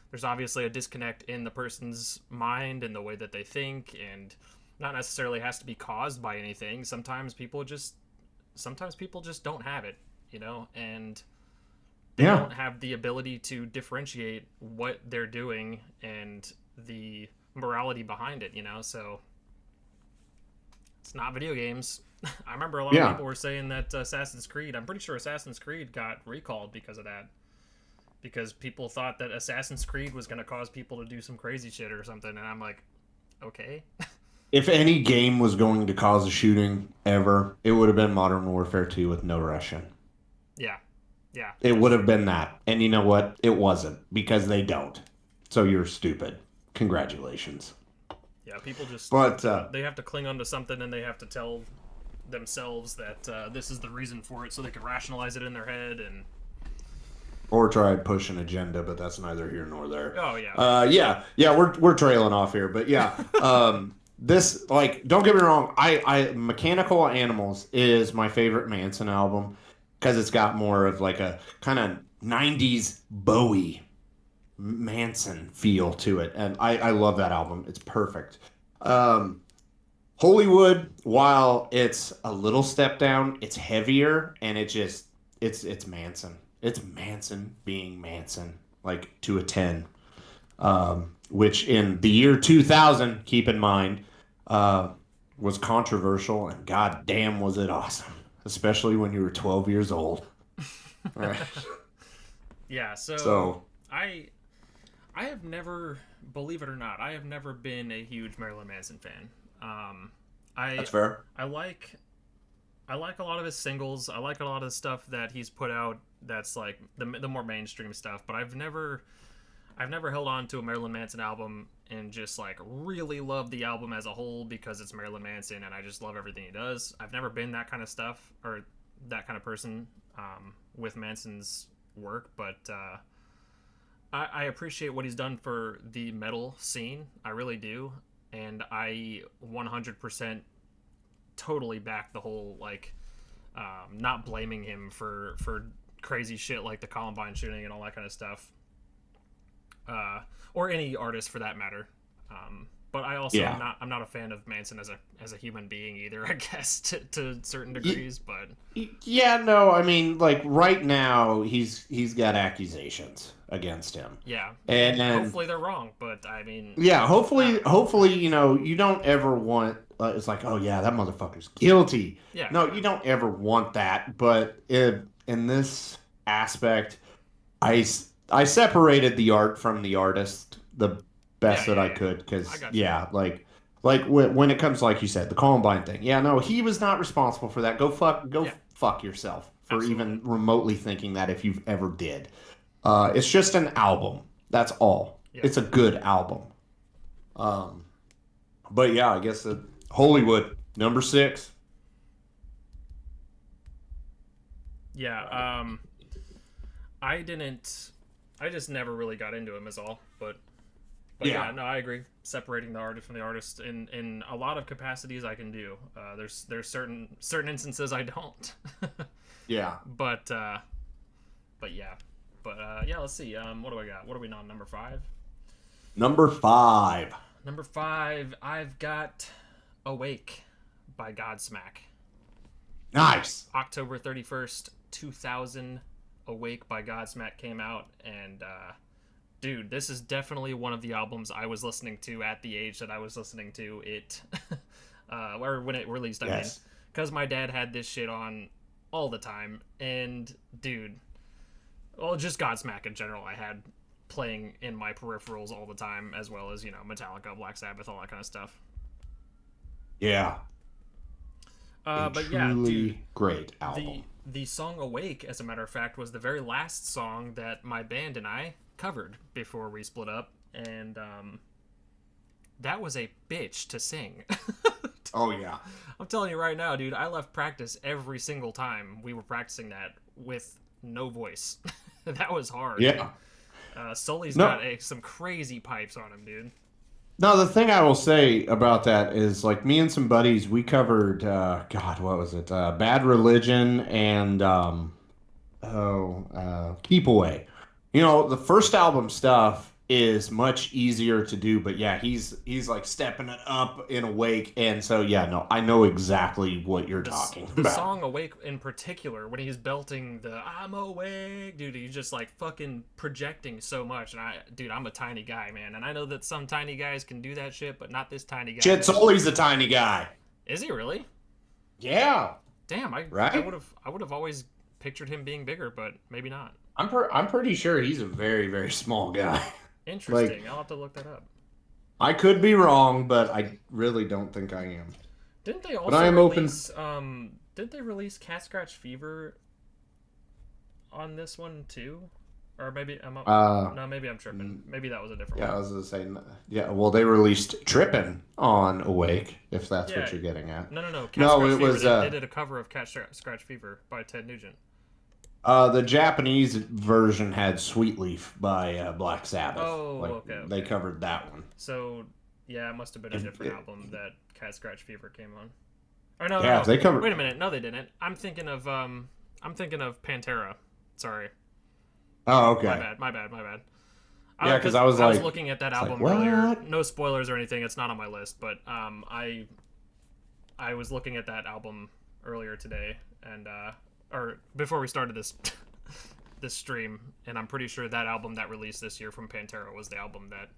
there's obviously a disconnect in the person's mind and the way that they think, and not necessarily has to be caused by anything. Sometimes people just don't have it, and they yeah. don't have the ability to differentiate what they're doing and the morality behind it, so it's not video games. I remember a lot of Yeah. people were saying that Assassin's Creed, I'm pretty sure Assassin's Creed got recalled because of that, because people thought that Assassin's Creed was going to cause people to do some crazy shit or something, and I'm like, okay. If any game was going to cause a shooting ever, it would have been Modern Warfare 2 with no Russian. Yeah. Yeah. It That's would have true. been that. And you know what? It wasn't because they don't. So you're stupid. Congratulations. Yeah. People just But they have to cling on to something and they have to tell themselves that this is the reason for it, so they can rationalize it in their head and. or try and push an agenda, but that's neither here nor there. Oh yeah. Yeah, we're trailing off here, but yeah. This like don't get me wrong, I Mechanical Animals is my favorite Manson album because it's got more of like a kind of 90s Bowie Manson feel to it, and I love that album. It's perfect. Um, Hollywood, while it's a little step down, it's heavier and it's Manson. It's Manson being Manson, like to a 10. Which in the year 2000, keep in mind, uh, was controversial and goddamn was it awesome, especially when you were 12 years old. All right. Yeah. So So, I I have never, believe it or not, I have never been a huge Marilyn Manson fan. Um, I that's fair. I like I like a lot of his singles. I like a lot of the stuff that he's put out. That's like the more mainstream stuff. But I've never held on to a Marilyn Manson album and just like really love the album as a whole because it's Marilyn Manson and I just love everything he does. I've never been that kind of stuff or that kind of person with Manson's work, but I appreciate what he's done for the metal scene. I really do, and I 100% totally back the whole like not blaming him for crazy shit like the Columbine shooting and all that kind of stuff, or any artist for that matter. But I also Yeah. I'm not a fan of Manson as a human being either. I guess to certain degrees, but Yeah, no, I mean, like right now, he's got accusations against him, yeah, and and hopefully they're wrong. But I mean, yeah, I hopefully, don't know. hopefully, you don't ever want. It's like, oh yeah, that motherfucker's guilty. Yeah, No, you don't ever want that. But in this aspect, I separated the art from the artist the yeah, best that yeah, I yeah. could I because got you. yeah, like when it comes like you said, the Columbine thing. Yeah, no, he was not responsible for that. Go Yeah, fuck yourself for absolutely. even remotely thinking that if you've ever did. It's just an album. That's all. Yeah, It's a good album. Um, but yeah, I guess Hollywood number 6. yeah. I didn't. I just never really got into him, is all. But Yeah, yeah, no, I agree. Separating the artist from the artist in a lot of capacities, I can do. There's certain instances I don't. yeah. but but yeah, yeah. Let's see. What do I got? What are we on? Number five. Number 5. Number five. I've got Awake by Godsmack. Nice. October 31st, 2000. Awake by Godsmack came out, and dude, this is definitely one of the albums I was listening to at the age that I was listening to it, or when it released. I mean, Yes. because my dad had this shit on all the time, and dude, well, just Godsmack in general, I had playing in my peripherals all the time, as well as Metallica, Black Sabbath, all that kind of stuff. Yeah. A But yeah, dude, truly great the album. the song "Awake," as a matter of fact, was the very last song that my band and I covered before we split up, and that was a bitch to sing. Oh yeah. I'm telling you right now, dude. I left practice every single time we were practicing that with no voice. That was hard. Yeah. Sully's No. got some crazy pipes on him, dude. No, the thing I will say about that is like me and some buddies, we covered God, what was it? Bad Religion and Keep Away. The first album stuff is much easier to do, but yeah, he's like stepping it up in Awake, and so yeah, no, I know exactly what you're talking The about. song "Awake" in particular, when he's belting the "I'm awake," dude, he's just like fucking projecting so much. And dude, I'm a tiny guy, man, and I know that some tiny guys can do that shit, but not this tiny guy, Shit, man. Sully's a tiny guy. Is he really? Yeah, Damn, right. I would have always pictured him being bigger, but maybe not. I'm pretty sure he's a very very small guy. Like Interesting. I'll have to look that up. I could be wrong, but I really don't think I am. Didn't they But I also am open. release? Didn't they release Cat Scratch Fever on this one too, or maybe Uh, no, maybe I'm tripping. Maybe that was a different yeah, I one. was gonna say, yeah. Well, they released "Trippin'" on Awake, if that's Yeah, what you're getting at. no. Cat No, Scratch it Fever. was They did a cover of Cat Scratch Fever by Ted Nugent. the Japanese version had "Sweet Leaf" by Black Sabbath. Oh, Like okay, they okay. covered that one. So yeah, it must have been a It, different it, album that Cat Scratch Fever came on. Or no, no, yeah, no. they covered. Wait a minute. No, they didn't. I'm thinking of Pantera. Sorry. Oh, My okay. bad. My bad. My bad. Yeah, because Because I was I was like, looking at that it's like album earlier. what? No spoilers or anything. It's not on my list, but I was looking at that album earlier today, and or before we started this this stream, and I'm pretty sure that album that released this year from Pantera was the album that,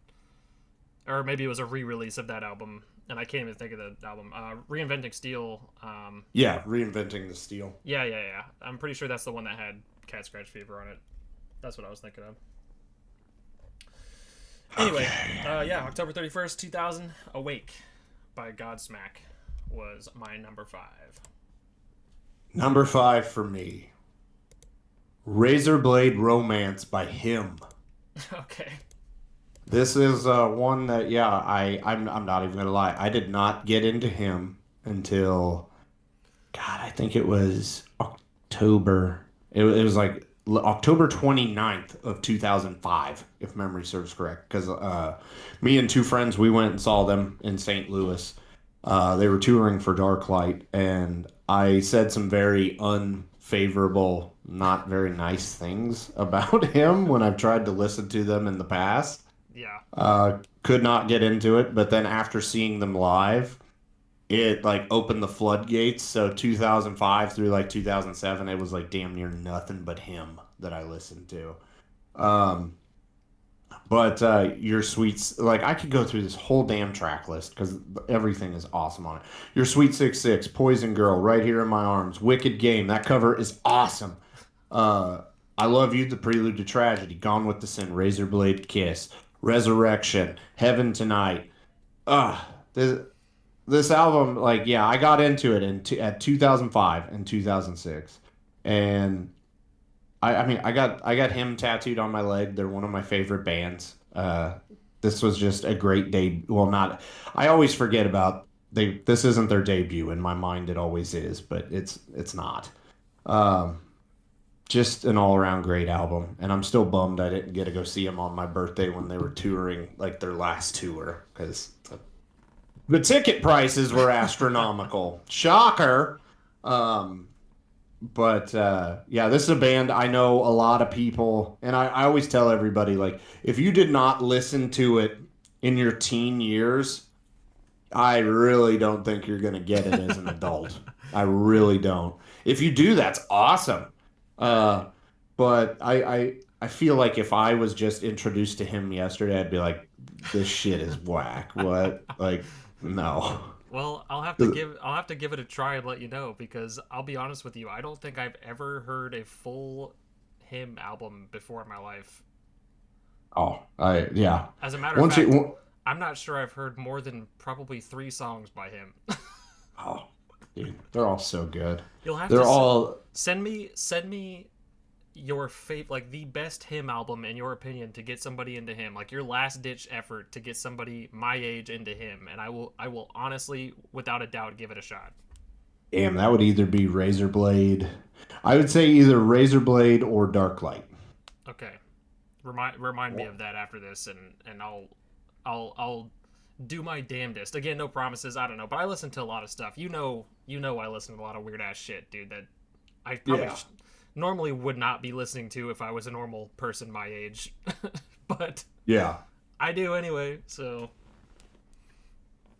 or maybe it was a re-release of that album, and I can't even think of the album. Reinventing Steel. Yeah, reinventing the steel. Yeah. I'm pretty sure that's the one that had Cat Scratch Fever on it. That's what I was thinking of. Anyway, Okay. yeah, October 31st, 2000, Awake by Godsmack was my number 5. Number 5 for me, Razorblade Romance by him. Okay. This is one that, yeah, I'm not even gonna lie. I did not get into him until, God, I think it was October. It was like October 29th of 2005, if memory serves correct. Because me and two friends, we went and saw them in St. Louis. They were touring for Darklight, and I said some very unfavorable, not very nice things about him when I've tried to listen to them in the past. Yeah. Could not get into it, but then after seeing them live, it like opened the floodgates. So 2005 through like 2007, it was like damn near nothing but him that I listened to. Um, but your sweets, like I could go through this whole damn track list because everything is awesome on it. Your Sweet 66, Poison Girl, Right Here in My Arms, Wicked Game. That cover is awesome. Uh, I Love You, The Prelude to Tragedy, Gone with the Sin, Razorblade Kiss, Resurrection, Heaven Tonight. This, this album, like, yeah, I got into it at 2005 and 2006, and I mean, I got him tattooed on my leg. They're one of my favorite bands. This was just a great day. Well, not. I always forget about they. This isn't their debut in my mind. It always is, but it's not. Um, just an all around great album, and I'm still bummed I didn't get to go see them on my birthday when they were touring, like their last tour, because the ticket prices were astronomical. Shocker. Um, but yeah, this is a band I know a lot of people, and I always tell everybody like, if you did not listen to it in your teen years, I really don't think you're gonna get it as an adult. I really don't. If you do, that's awesome. Uh, but I feel like if I was just introduced to him yesterday, I'd be like, this shit is whack. What? Like, no. Well, I'll have to give it a try and let you know, because I'll be honest with you, I don't think I've ever heard a full him album before in my life. Oh, I yeah. As a matter of Once fact, you I'm not sure I've heard more than probably 3 songs by him. oh, dude, they're all so good. You'll have They're to all send me your like the best him album in your opinion to get somebody into him, like your last ditch effort to get somebody my age into him, and I will honestly, without a doubt, give it a shot. damn. That would either be Razorblade. I would say either Razorblade or Darklight. Okay, remind me of that after this, and I'll do my damnedest. Again, no promises. I don't know, but I listen to a lot of stuff. You know, I listen to a lot of weird ass shit, dude. That I probably Yeah. normally would not be listening to if I was a normal person my age, but Yeah. I do anyway. So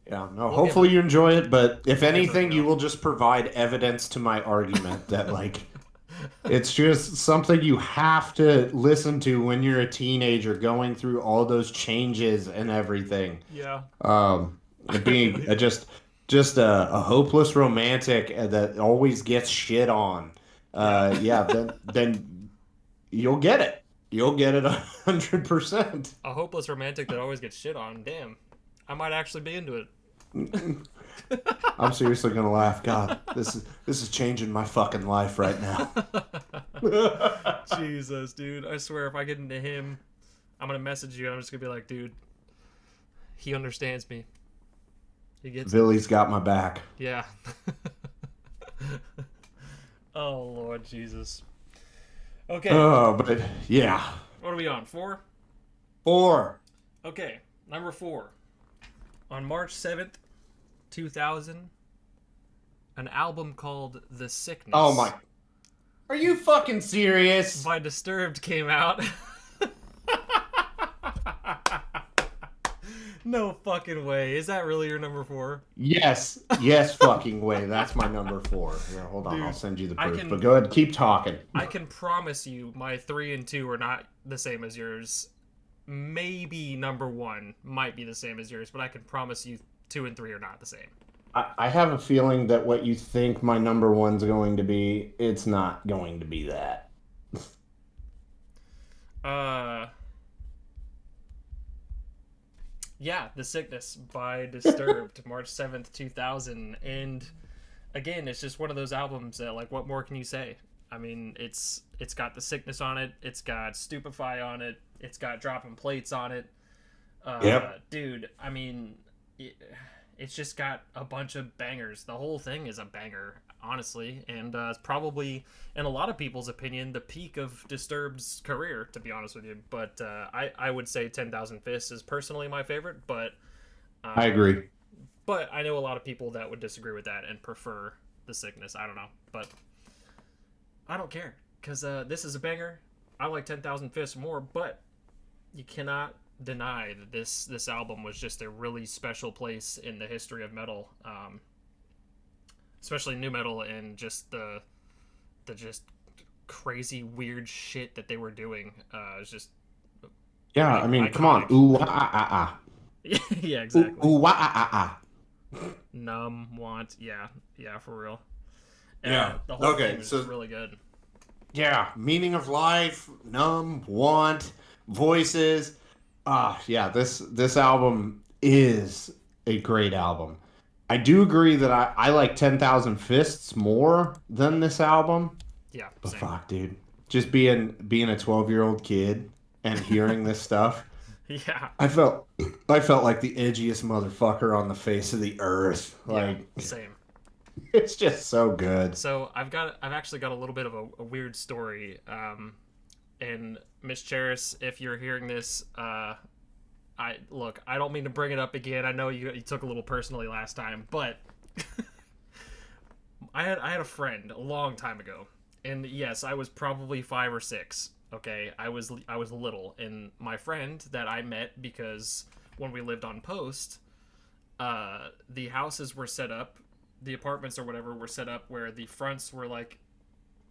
Yeah. No. we'll give Hopefully it you enjoy it, but if we'll give it a anything, you go. will just provide evidence to my argument that like it's just something you have to listen to when you're a teenager going through all those changes and everything. Yeah, Um, it I being feel you. just a hopeless romantic that always gets shit on. Yeah. Yeah, then you'll get it. You'll get it 100%. A hopeless romantic that always gets shit on. Damn, I might actually be into it. I'm seriously gonna laugh. God, this is changing my fucking life right now. Jesus, dude. I swear if I get into him, I'm gonna message you and I'm just gonna be like, dude, he understands me. He gets it. Billy's got my back. Yeah. Oh Lord Jesus. Okay. Oh, but yeah. What are we on? 4? 4. Okay. Number 4. On March 7th, 2000, an album called The Oh Sickness my. Are you fucking serious? by Disturbed came out. No fucking way. Is that really your number 4? Yes. Yes, fucking way. That's my number 4. Here, hold on. Dude, I'll send you the I proof. can- But go ahead, keep talking. I can promise you my 3 and 2 are not the same as yours. Maybe number 1 might be the same as yours, but I can promise you 2 and 3 are not the same. I have a feeling that what you think my number 1's going to be, it's not going to be that. Uh Yeah, The Sickness by Disturbed, March 7th, 2000. And again, it's just one of those albums that, like, what more can you say? I mean, it's got The Sickness on it, it's got Stupefy on it, it's got Dropping Plates on it. Yep. Dude, I mean, it's just got a bunch of bangers. The whole thing is a banger, honestly, and it's probably, in a lot of people's opinion, the peak of Disturbed's career, to be honest with you. But I would say 10,000 Fists is personally my favorite, but I agree. but I know a lot of people that would disagree with that and prefer The Sickness. I don't know, but I don't care, because this is a banger. I like 10,000 Fists more, but you cannot deny that this album was just a really special place in the history of metal, especially new metal, and just the just crazy weird shit that they were doing. It's just Yeah, I mean, come on. iconic. Ooh, ah, ah, ah. Yeah, Ooh, exactly. ooh, ah, ah, ah. Numb, want, yeah, for real. Yeah. The whole Okay, thing was so just really good. yeah, meaning of life, numb, want, voices. Yeah, this album is a great album. I do agree that I like 10,000 Fists more than this album. Yeah, But same. fuck, dude. Just being a 12-year-old kid and hearing this stuff, Yeah, I felt like the edgiest motherfucker on the face of the earth. yeah, Like same. it's just so good. So I've actually got a little bit of a weird story. And Miss Cheris, if you're hearing this, I don't mean to bring it up again. I know you took a little personally last time, but I had a friend a long time ago, and yes, I was probably 5 or 6. Okay, I was little, and my friend that I met because when we lived on post, the houses were set up, the apartments or whatever were set up where the fronts were like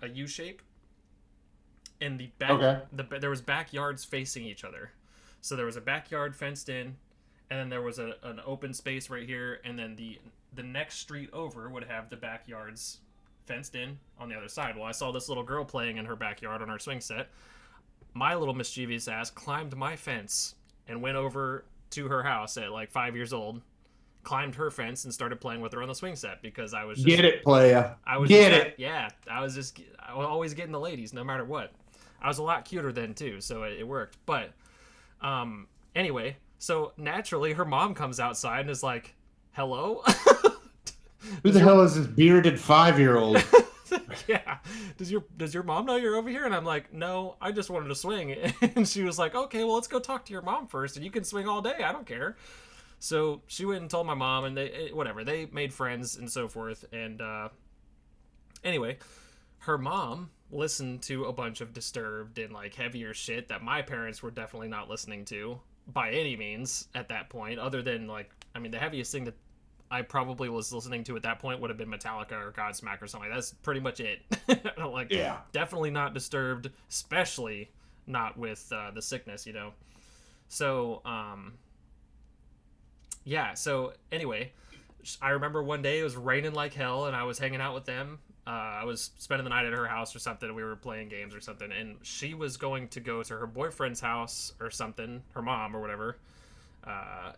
a U shape, and the back Okay. there was backyards facing each other. So there was a backyard fenced in, and then there was an open space right here, and then the next street over would have the backyards fenced in on the other side. Well, I saw this little girl playing in her backyard on her swing set. My little mischievous ass climbed my fence and went over to her house at like 5 years old, climbed her fence and started playing with her on the swing set because I was just Get it, playa. I was Get just, it. yeah, I was always getting the ladies no matter what. I was a lot cuter then too, so it worked. But anyway, so naturally her mom comes outside and is like, "Hello?" Who the hell is this bearded 5-year-old? Yeah. Does your mom know you're over here? And I'm like, "No, I just wanted to swing." And she was like, "Okay, well, let's go talk to your mom first, and you can swing all day. I don't care." So she went and told my mom, and they made friends and so forth. And anyway, her mom listened to a bunch of Disturbed and like heavier shit that my parents were definitely not listening to by any means at that point, other than like, I mean, the heaviest thing that I probably was listening to at that point would have been Metallica or Godsmack or something. That's pretty much it. Like, Yeah. definitely not Disturbed, especially not with The Sickness, So, yeah, so anyway, I remember one day it was raining like hell and I was hanging out with them. I was spending the night at her house or something. We were playing games or something, and she was going to go to her boyfriend's house or something, her mom or whatever,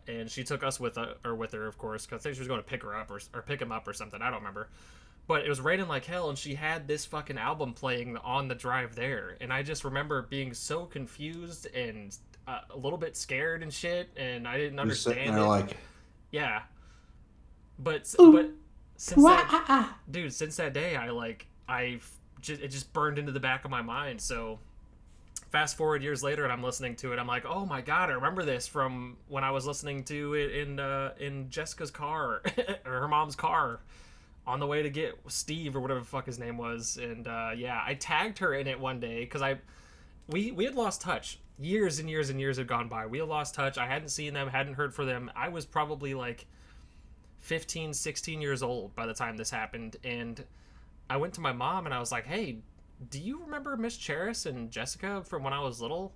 And she took us with her, of course, because I think she was going to pick her up or pick him up or something. I don't remember. But it was raining like hell, and she had this fucking album playing on the drive there, and I just remember being so confused and a little bit scared and shit, and I didn't You're sitting understand there it. like, Yeah, but ooh, since wah, that ah, ah. dude, since that day, it just burned into the back of my mind. So fast forward years later, and I'm listening to it. I'm like, oh my god, I remember this from when I was listening to it in Jessica's car or her mom's car on the way to get Steve or whatever the fuck his name was. And yeah, I tagged her in it one day because we had lost touch. Years and years and years had gone by. We had lost touch. I hadn't seen them, hadn't heard from them. I was probably like 15, 16 years old by the time this happened. And I went to my mom and I was like, hey, do you remember Miss Cheris and Jessica from when I was little?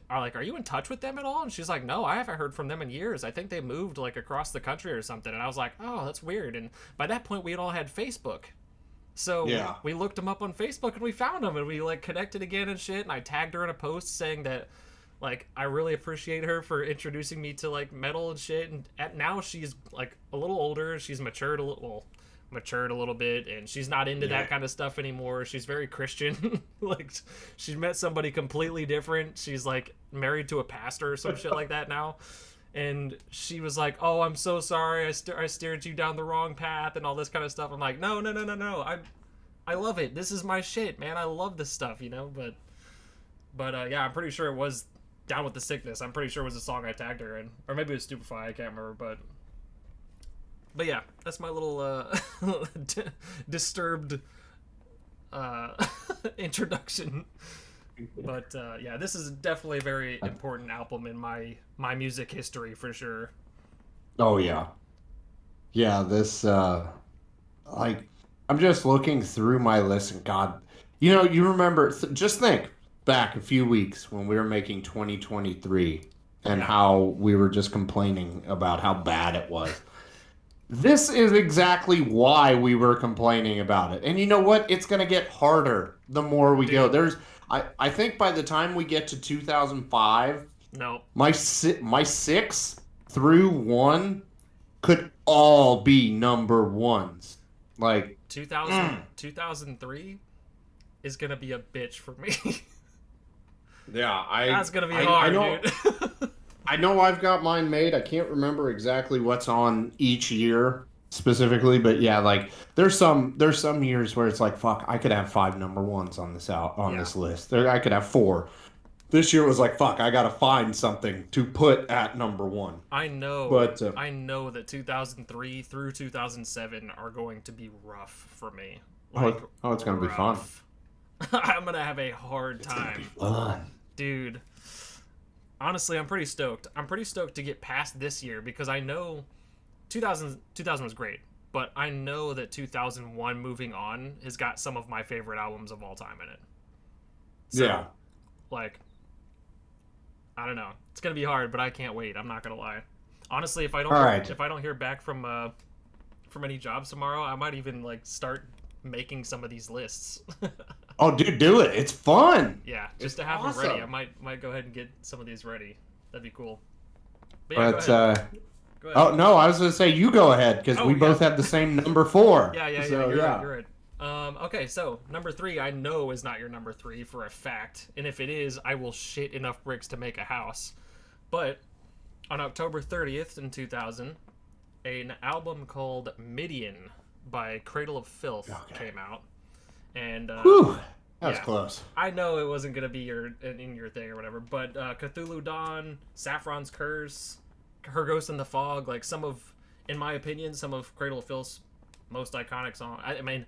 Are you in touch with them at all? And she's like, no, I haven't heard from them in years. I think they moved like across the country or something. And I was like, oh, that's weird. And by that point, we had all had Facebook. So Yeah. we looked them up on Facebook and we found them and we like connected again and shit. And I tagged her in a post saying that like I really appreciate her for introducing me to like metal and shit. And now she's like a little older. She's matured a little bit, and she's not into that kind of stuff anymore. She's very Christian. Like she's met somebody completely different. She's like married to a pastor or some shit like that now. And she was like, "Oh, I'm so sorry. I steered you down the wrong path and all this kind of stuff." I'm like, "No, no, no, no, no. I love it. This is my shit, man. I love this stuff, you know." But yeah, I'm pretty sure it was Down with the Sickness. I'm pretty sure it was a song I tagged her in, or maybe it was Stupefy. I can't remember, but yeah, that's my little disturbed introduction. But yeah, this is definitely a very important album in my music history for sure. Oh yeah. Yeah, this like I'm just looking through my list and God, you remember just think back a few weeks when we were making 2023 and Yeah, how we were just complaining about how bad it was. This is exactly why we were complaining about it. And you know what? It's going to get harder the more we go. dude. I think by the time we get to 2005, No, my 6 through 1 could all be number ones. Like, 2003 is gonna be a bitch for me. yeah, That's gonna be I hard, know dude. I know I've got mine made. I can't remember exactly what's on each year specifically, but yeah, like there's some years where it's like fuck, I could have 5 number ones on Yeah, this list. I could have 4. This year was like fuck, I got to find something to put at number 1. But I know that 2003 through 2007 are going to be rough for me. Like it's going to be fun. rough. I'm gonna have a hard It's going to be time, fun. dude. Honestly, I'm pretty stoked. I'm pretty stoked to get past this year because I know 2000 was great, but I know that 2001 moving on has got some of my favorite albums of all time in it. So, Yeah. like, I don't know. It's gonna be hard, but I can't wait. I'm not gonna lie. Honestly, All right. if I don't hear back from any jobs tomorrow, I might even like start making some of these lists. Oh, dude, do it. It's fun. Yeah, It's just to have them awesome. ready. I might go ahead and get some of these ready. That'd be cool. But yeah, But go ahead. Go ahead. oh no, I was going to say you go ahead because Oh, we yeah. both had the same number 4. Yeah. So, You're right. You're right. Okay, so number 3, I know is not your number 3 for a fact, and if it is, I will shit enough bricks to make a house. But on October 30th in 2000, an album called Midian by Cradle of Filth came out, and Whew, that was yeah. close. I know it wasn't gonna be in your thing or whatever, but Cthulhu Dawn, Saffron's Curse, Her Ghost in the Fog, like in my opinion, some of Cradle of Filth's most iconic songs. I mean,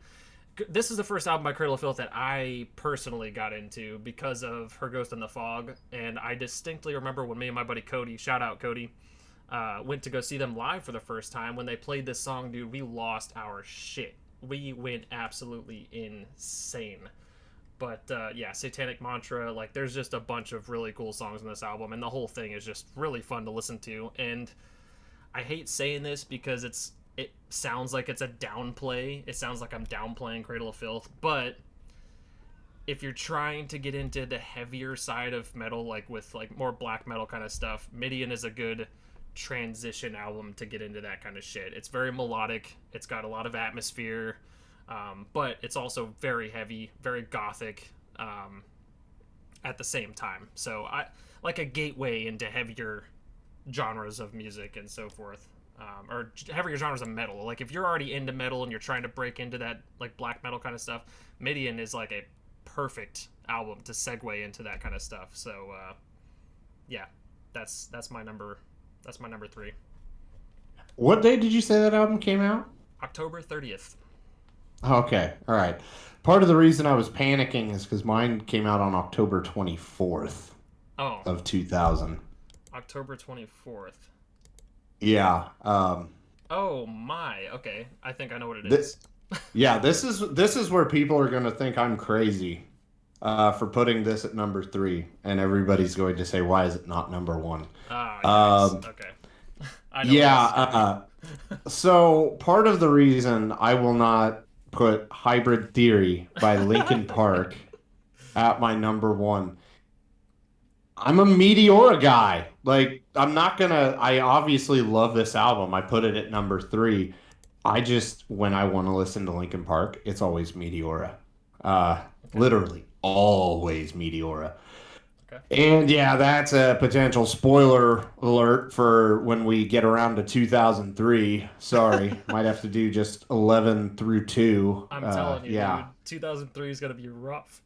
this is the first album by Cradle of Filth that I personally got into because of Her Ghost in the Fog, and I distinctly remember when me and my buddy Cody, shout out Cody, went to go see them live for the first time. When they played this song, dude, we lost our shit. We went absolutely insane. But yeah, Satanic Mantra, like there's just a bunch of really cool songs in this album, and the whole thing is just really fun to listen to. And I hate saying this because it sounds like it's a downplay. It sounds like I'm downplaying Cradle of Filth, but if you're trying to get into the heavier side of metal, like with like more black metal kind of stuff, Midian is a good transition album to get into that kind of shit. It's very melodic. It's got a lot of atmosphere, but it's also very heavy, very gothic at the same time. So I like a gateway into heavier genres of music and so forth. Or heavier genres of metal. Like if you're already into metal and you're trying to break into that like black metal kind of stuff, Midian is like a perfect album to segue into that kind of stuff. So yeah, that's my number. That's my number 3. What day did you say that album came out? October 30th. Okay, all right. Part of the reason I was panicking is because mine came out on October 24th Oh, of 2000. October 24th. Yeah. Oh my. Okay, I think I know what it This, is. yeah, this is where people are going to think I'm crazy for putting this at number 3, and everybody's going to say, "Why is it not number 1?" Ah, yikes. Um, Okay. I know where yeah. this is going. So part of the reason I will not put "Hybrid Theory" by Linkin Park at my number 1. I'm a Meteora guy. Like, I'm not gonna. I obviously love this album. I put it at number 3. I just, when I want to listen to Linkin Park, it's always Meteora. Uh, Okay. Literally always Meteora. Okay. And yeah, that's a potential spoiler alert for when we get around to 2003. Sorry, might have to do just 11 through 2. I'm telling you, Yeah. dude. 2003 is gonna be rough.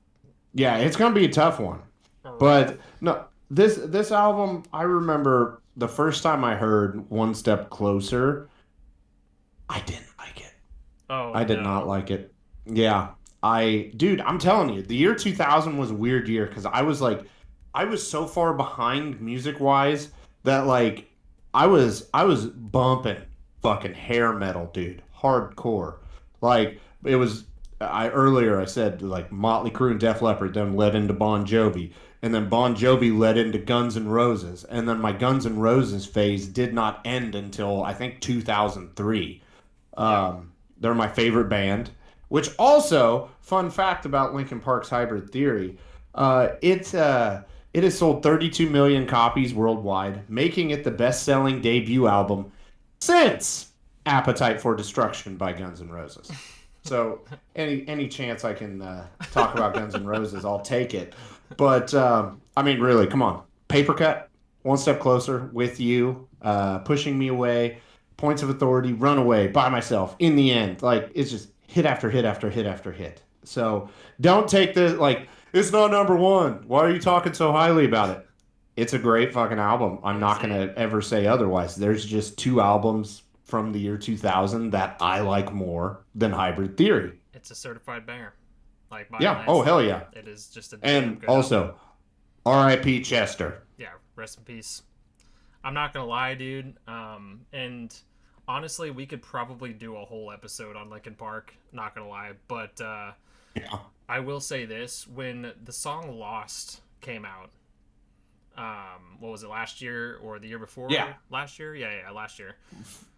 Yeah, it's gonna be a tough one. Rough. But no, this album, I remember the first time I heard One Step Closer, I didn't like it. Oh I did not no. like it. Yeah. Dude, I'm telling you, the year 2000 was a weird year because I was so far behind music wise that like I was bumping fucking hair metal, dude, hardcore. Like it was, I earlier I said like Motley Crue and Def Leppard then led into Bon Jovi, and then Bon Jovi led into Guns N' Roses, and then my Guns N' Roses phase did not end until I think 2003. Yeah. They're my favorite band. Which also, fun fact about Linkin Park's Hybrid Theory, it has sold 32 million copies worldwide, making it the best-selling debut album since Appetite for Destruction by Guns N' Roses. So any chance I can talk about Guns N' Roses, I'll take it. But I mean, really, come on, Paper Cut, One Step Closer, With You, Pushing Me Away, Points of Authority, Runaway, By Myself. In the end, like it's just hit after hit after hit after hit. So don't take this like it's not number 1. Why are you talking so highly about it? It's a great fucking album. I'm not Honestly, gonna ever say otherwise. There's just 2 albums from the year 2000 that I like more than Hybrid Theory. it's a certified banger. Like by a Yeah. Oh hell landslide. yeah. It is just a damn And good album. also, R.I.P. Chester. Yeah. Rest in peace. I'm not gonna lie, dude. And honestly, we could probably do a whole episode on Linkin Park. Not gonna lie, but Yeah. I will say this: when the song "Lost" came out, what was it, last year or the year before? Yeah. Last year? Yeah, last year.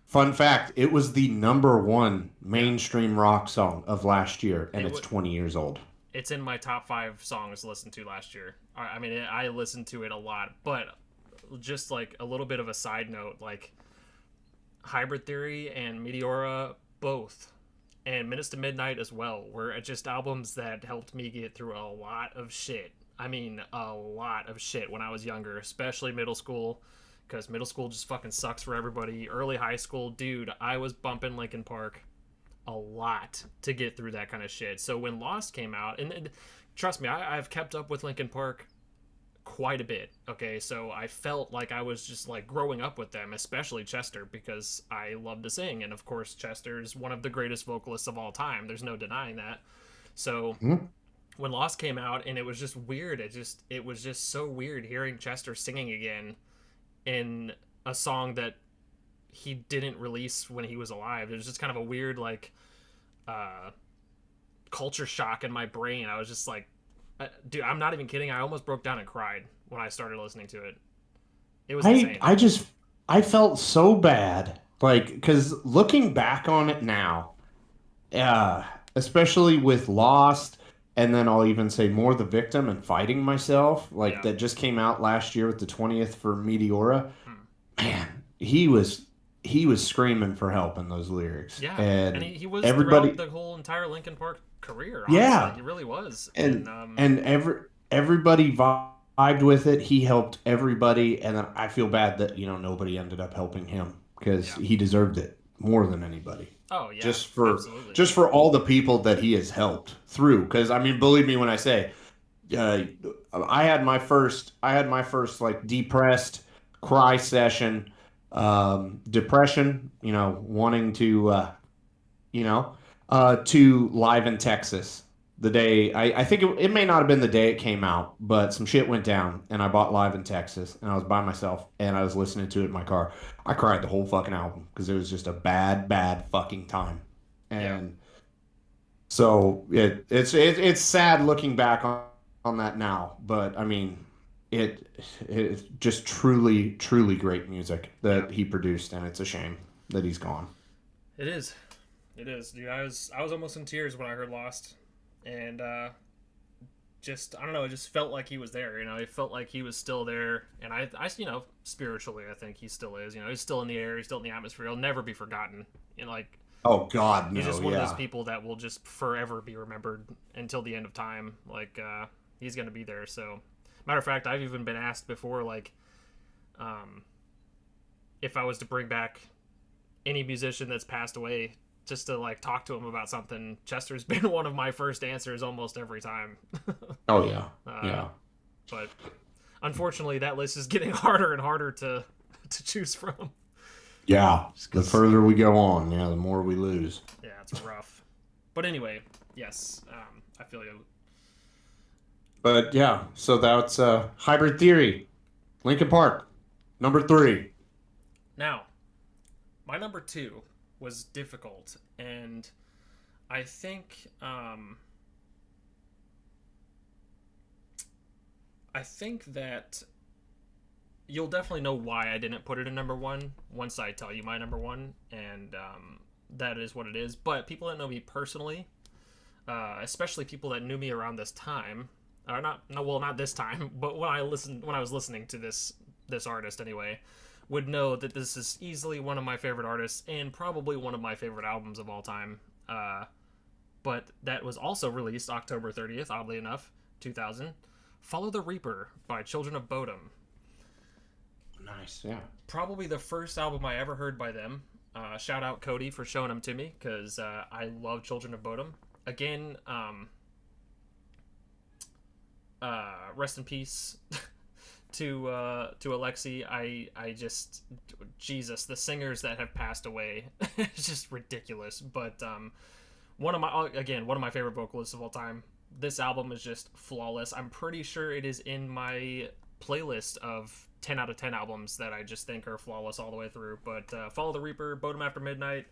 Fun fact, it was the number 1 Yeah, mainstream rock song of last year, and it it's would. 20 years old. It's in my top 5 songs listened to last year. I mean, I listened to it a lot, but just like a little bit of a side note, like Hybrid Theory and Meteora both, and Minutes to Midnight as well, were just albums that helped me get through a lot of shit. I mean, a lot of shit when I was younger, especially middle school, because middle school just fucking sucks for everybody. Early high school, dude, I was bumping Linkin Park a lot to get through that kind of shit. So when Lost came out, and trust me, I've kept up with Linkin Park quite a bit. Okay, so I felt like I was just like growing up with them, especially Chester, because I love to sing, and of course Chester's one of the greatest vocalists of all time. There's no denying that. So Hmm? when Lost came out, and it was just weird. It was just so weird hearing Chester singing again in a song that he didn't release when he was alive. It was just kind of a weird like uh culture shock in my brain. I was just like, dude, I'm not even kidding. I almost broke down and cried when I started listening to it. It was I insane. I just I felt so bad, like because looking back on it now, uh, especially with Lost, and then I'll even say More the Victim and Fighting Myself, like Yeah. that just came out last year with the 20th for Meteora. Hmm. Man, he was screaming for help in those lyrics. Yeah, and And he was throughout everybody, the whole entire Linkin Park career. Honestly, yeah, he really was. And and everybody vibed with it. He helped everybody, and then I feel bad that nobody ended up helping him because yeah. he deserved it more than anybody. Oh yeah, Just for absolutely. just for all the people that he has helped through. Because I mean, believe me when I say, uh, I had my first like depressed cry session, depression. Wanting to live in Texas the day I think it may not have been the day it came out, but some shit went down and I bought Live in Texas and I was by myself and I was listening to it in my car. I cried the whole fucking album because it was just a bad, bad fucking time. Yeah, And so it's sad looking back on that now, but I mean it's just truly, truly great music yeah. that he produced, and it's a shame that he's gone. It is. It is, dude. I was almost in tears when I heard Lost, and just I don't know. It just felt like he was there. It felt like he was still there, and spiritually, I think he still is. He's still in the air. He's still in the atmosphere. He'll never be forgotten. Like Oh God, he's no, just one of those yeah. people that will just forever be remembered until the end of time. Like he's gonna be there. So, matter of fact, I've even been asked before, like, um, if I was to bring back any musician that's passed away just to like talk to him about something, Chester's been one of my first answers almost every time. Oh yeah, uh, yeah, but unfortunately, that list is getting harder and harder to choose from. yeah. Just The because, further we go on, the more we lose. yeah, it's rough. But anyway, yes, I feel you. But yeah, so that's Hybrid Theory, Lincoln Park, number three. Now, my number two was difficult, and I think I think that you'll definitely know why I didn't put it in number one once I tell you my number one, and that is what it is. But people that know me personally, especially people that knew me around this time, or not, no, well, not this time, but when I was listening to this artist anyway, would know that this is easily one of my favorite artists and probably one of my favorite albums of all time. But that was also released October 30th, oddly enough, 2000. Follow the Reaper by Children of Bodom. Nice, yeah. Probably the first album I ever heard by them. Shout out Cody for showing them to me because I love Children of Bodom. Again, rest in peace to Alexi. I just Jesus, the singers that have passed away, it's just ridiculous. But one of my favorite vocalists of all time. This album is just flawless. I'm pretty sure it is in my playlist of 10 out of 10 albums that I just think are flawless all the way through. But Follow the Reaper, Bodom After Midnight,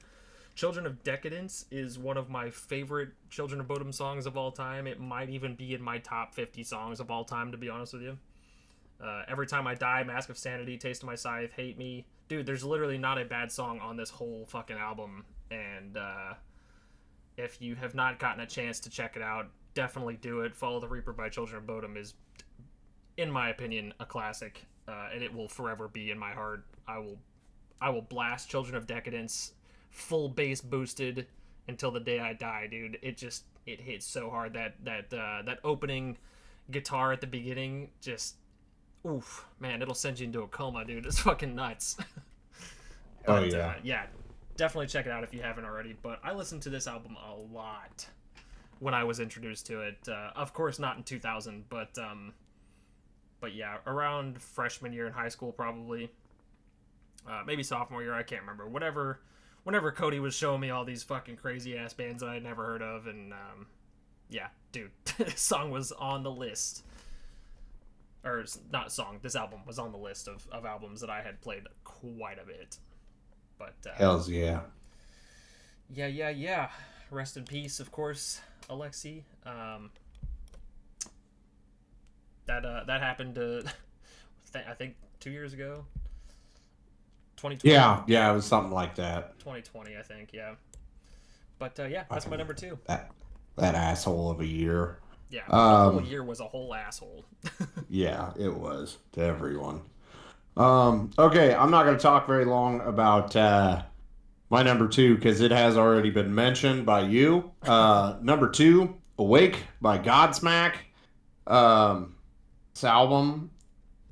Children of Decadence is one of my favorite Children of Bodom songs of all time. It might even be in my top 50 songs of all time, to be honest with you. Every Time I Die, Mask of Sanity, Taste of My Scythe, Hate Me. Dude, there's literally not a bad song on this whole fucking album. And if you have not gotten a chance to check it out, definitely do it. Follow the Reaper by Children of Bodom is, in my opinion, a classic, and it will forever be in my heart. I will blast Children of Decadence full bass boosted until the day I die, dude. It hits so hard. That opening guitar at the beginning, just oof, man, it'll send you into a coma, dude. It's fucking nuts. Oh But yeah. yeah, definitely check it out if you haven't already. But I listened to this album a lot when I was introduced to it. Of course, not in 2000, but yeah, around freshman year in high school, probably. Maybe sophomore year, I can't remember. Whenever Cody was showing me all these fucking crazy ass bands that I'd never heard of, and yeah, dude, this song was on the list. Or not song, this album was on the list of albums that I had played quite a bit. But Hells yeah. yeah. Rest in peace, of course, Alexi. That happened I think 2 years ago. 2020. Yeah, it was something like that. 2020, I think, yeah. But yeah, that's my Fucking number two. that asshole of a year. Yeah, the whole Um, year was a whole asshole. yeah, it was to everyone. Okay, I'm not going to talk very long about my number two because it has already been mentioned by you. Number two, Awake by Godsmack. Um, this album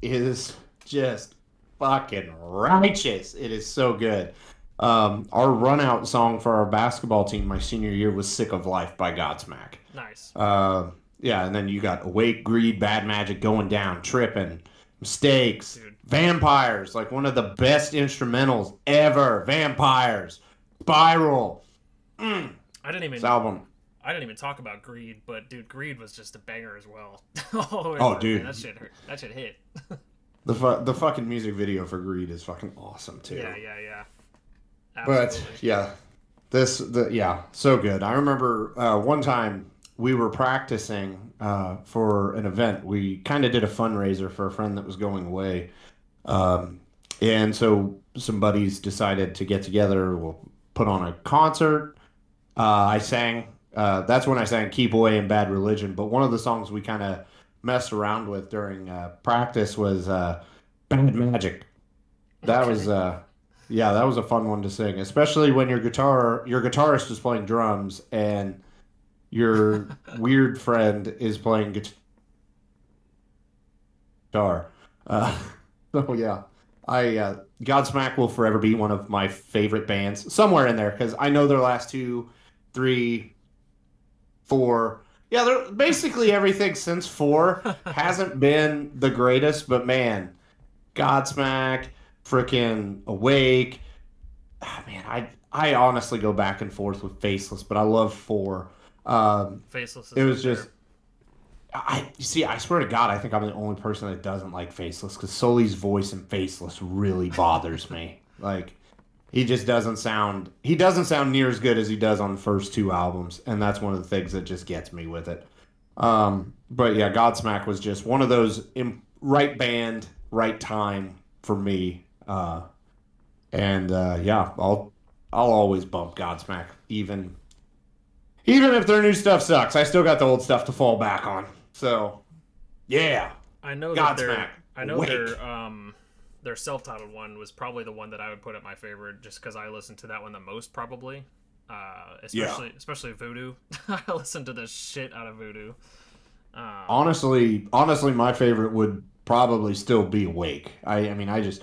is just fucking righteous. It is so good. Our run out song for our basketball team my senior year was Sick of Life by Godsmack. Nice. Yeah, and then you got Awake, Greed, Bad Magic, Going Down, Trippin', Mistakes, Dude. Vampires, like one of the best instrumentals ever. Vampires, Spiral. Mm. I didn't This even album. I didn't even talk about Greed, but dude, Greed was just a banger as well. All the way Oh, through, man. dude. That shit hurt. That shit hit. The fucking music video for Greed is fucking awesome too. Yeah. But Absolutely. yeah, yeah, so good. I remember one time we were practicing for an event. We kind of did a fundraiser for a friend that was going away, um, and so some buddies decided to get together. We'll put on a concert. I sang. That's when I sang "Keep Away" and "Bad Religion." But one of the songs we kind of messed around with during practice was "Bad Magic." That was Okay. yeah, that was a fun one to sing, especially when your guitarist is playing drums and your weird friend is playing guitar. Uh, so yeah, I Godsmack will forever be one of my favorite bands, somewhere in there because I know their last two, three, four. Yeah, they're basically everything since four hasn't been the greatest, but man, Godsmack, freaking Awake. Ah, man, I honestly go back and forth with Faceless, but I love four. Faceless It is was up there. just you see, I swear to God, I think I'm the only person that doesn't like Faceless because Sully's voice in Faceless really bothers me. Like he doesn't sound near as good as he does on the first two albums, and that's one of the things that just gets me with it. But yeah, Godsmack was just one of those right band, right time for me. And yeah, I'll always bump Godsmack, even if their new stuff sucks. I still got the old stuff to fall back on. So yeah, I know that Godsmack, I know Awake. their self-titled one was probably the one that I would put at my favorite, just because I listened to that one the most, probably. Yeah, Especially Voodoo. I listened to the shit out of Voodoo. Um, honestly, my favorite would probably still be Awake. I mean, I just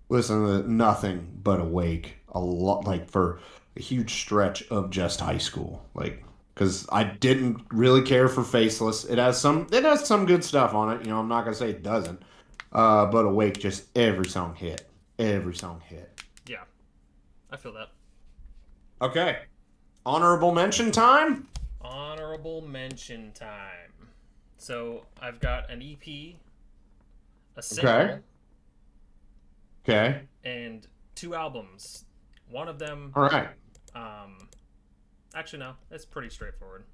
listen to nothing but Awake a lot, like for a huge stretch of just high school, like because I didn't really care for Faceless. It has some good stuff on it. You know, I'm not gonna say it doesn't. But Awake, just every song hit. yeah, I feel that. Okay, honorable mention time. Honorable mention time. So I've got an EP, a Okay, single, okay, and two albums. One of them, all right, um, actually no, it's pretty straightforward.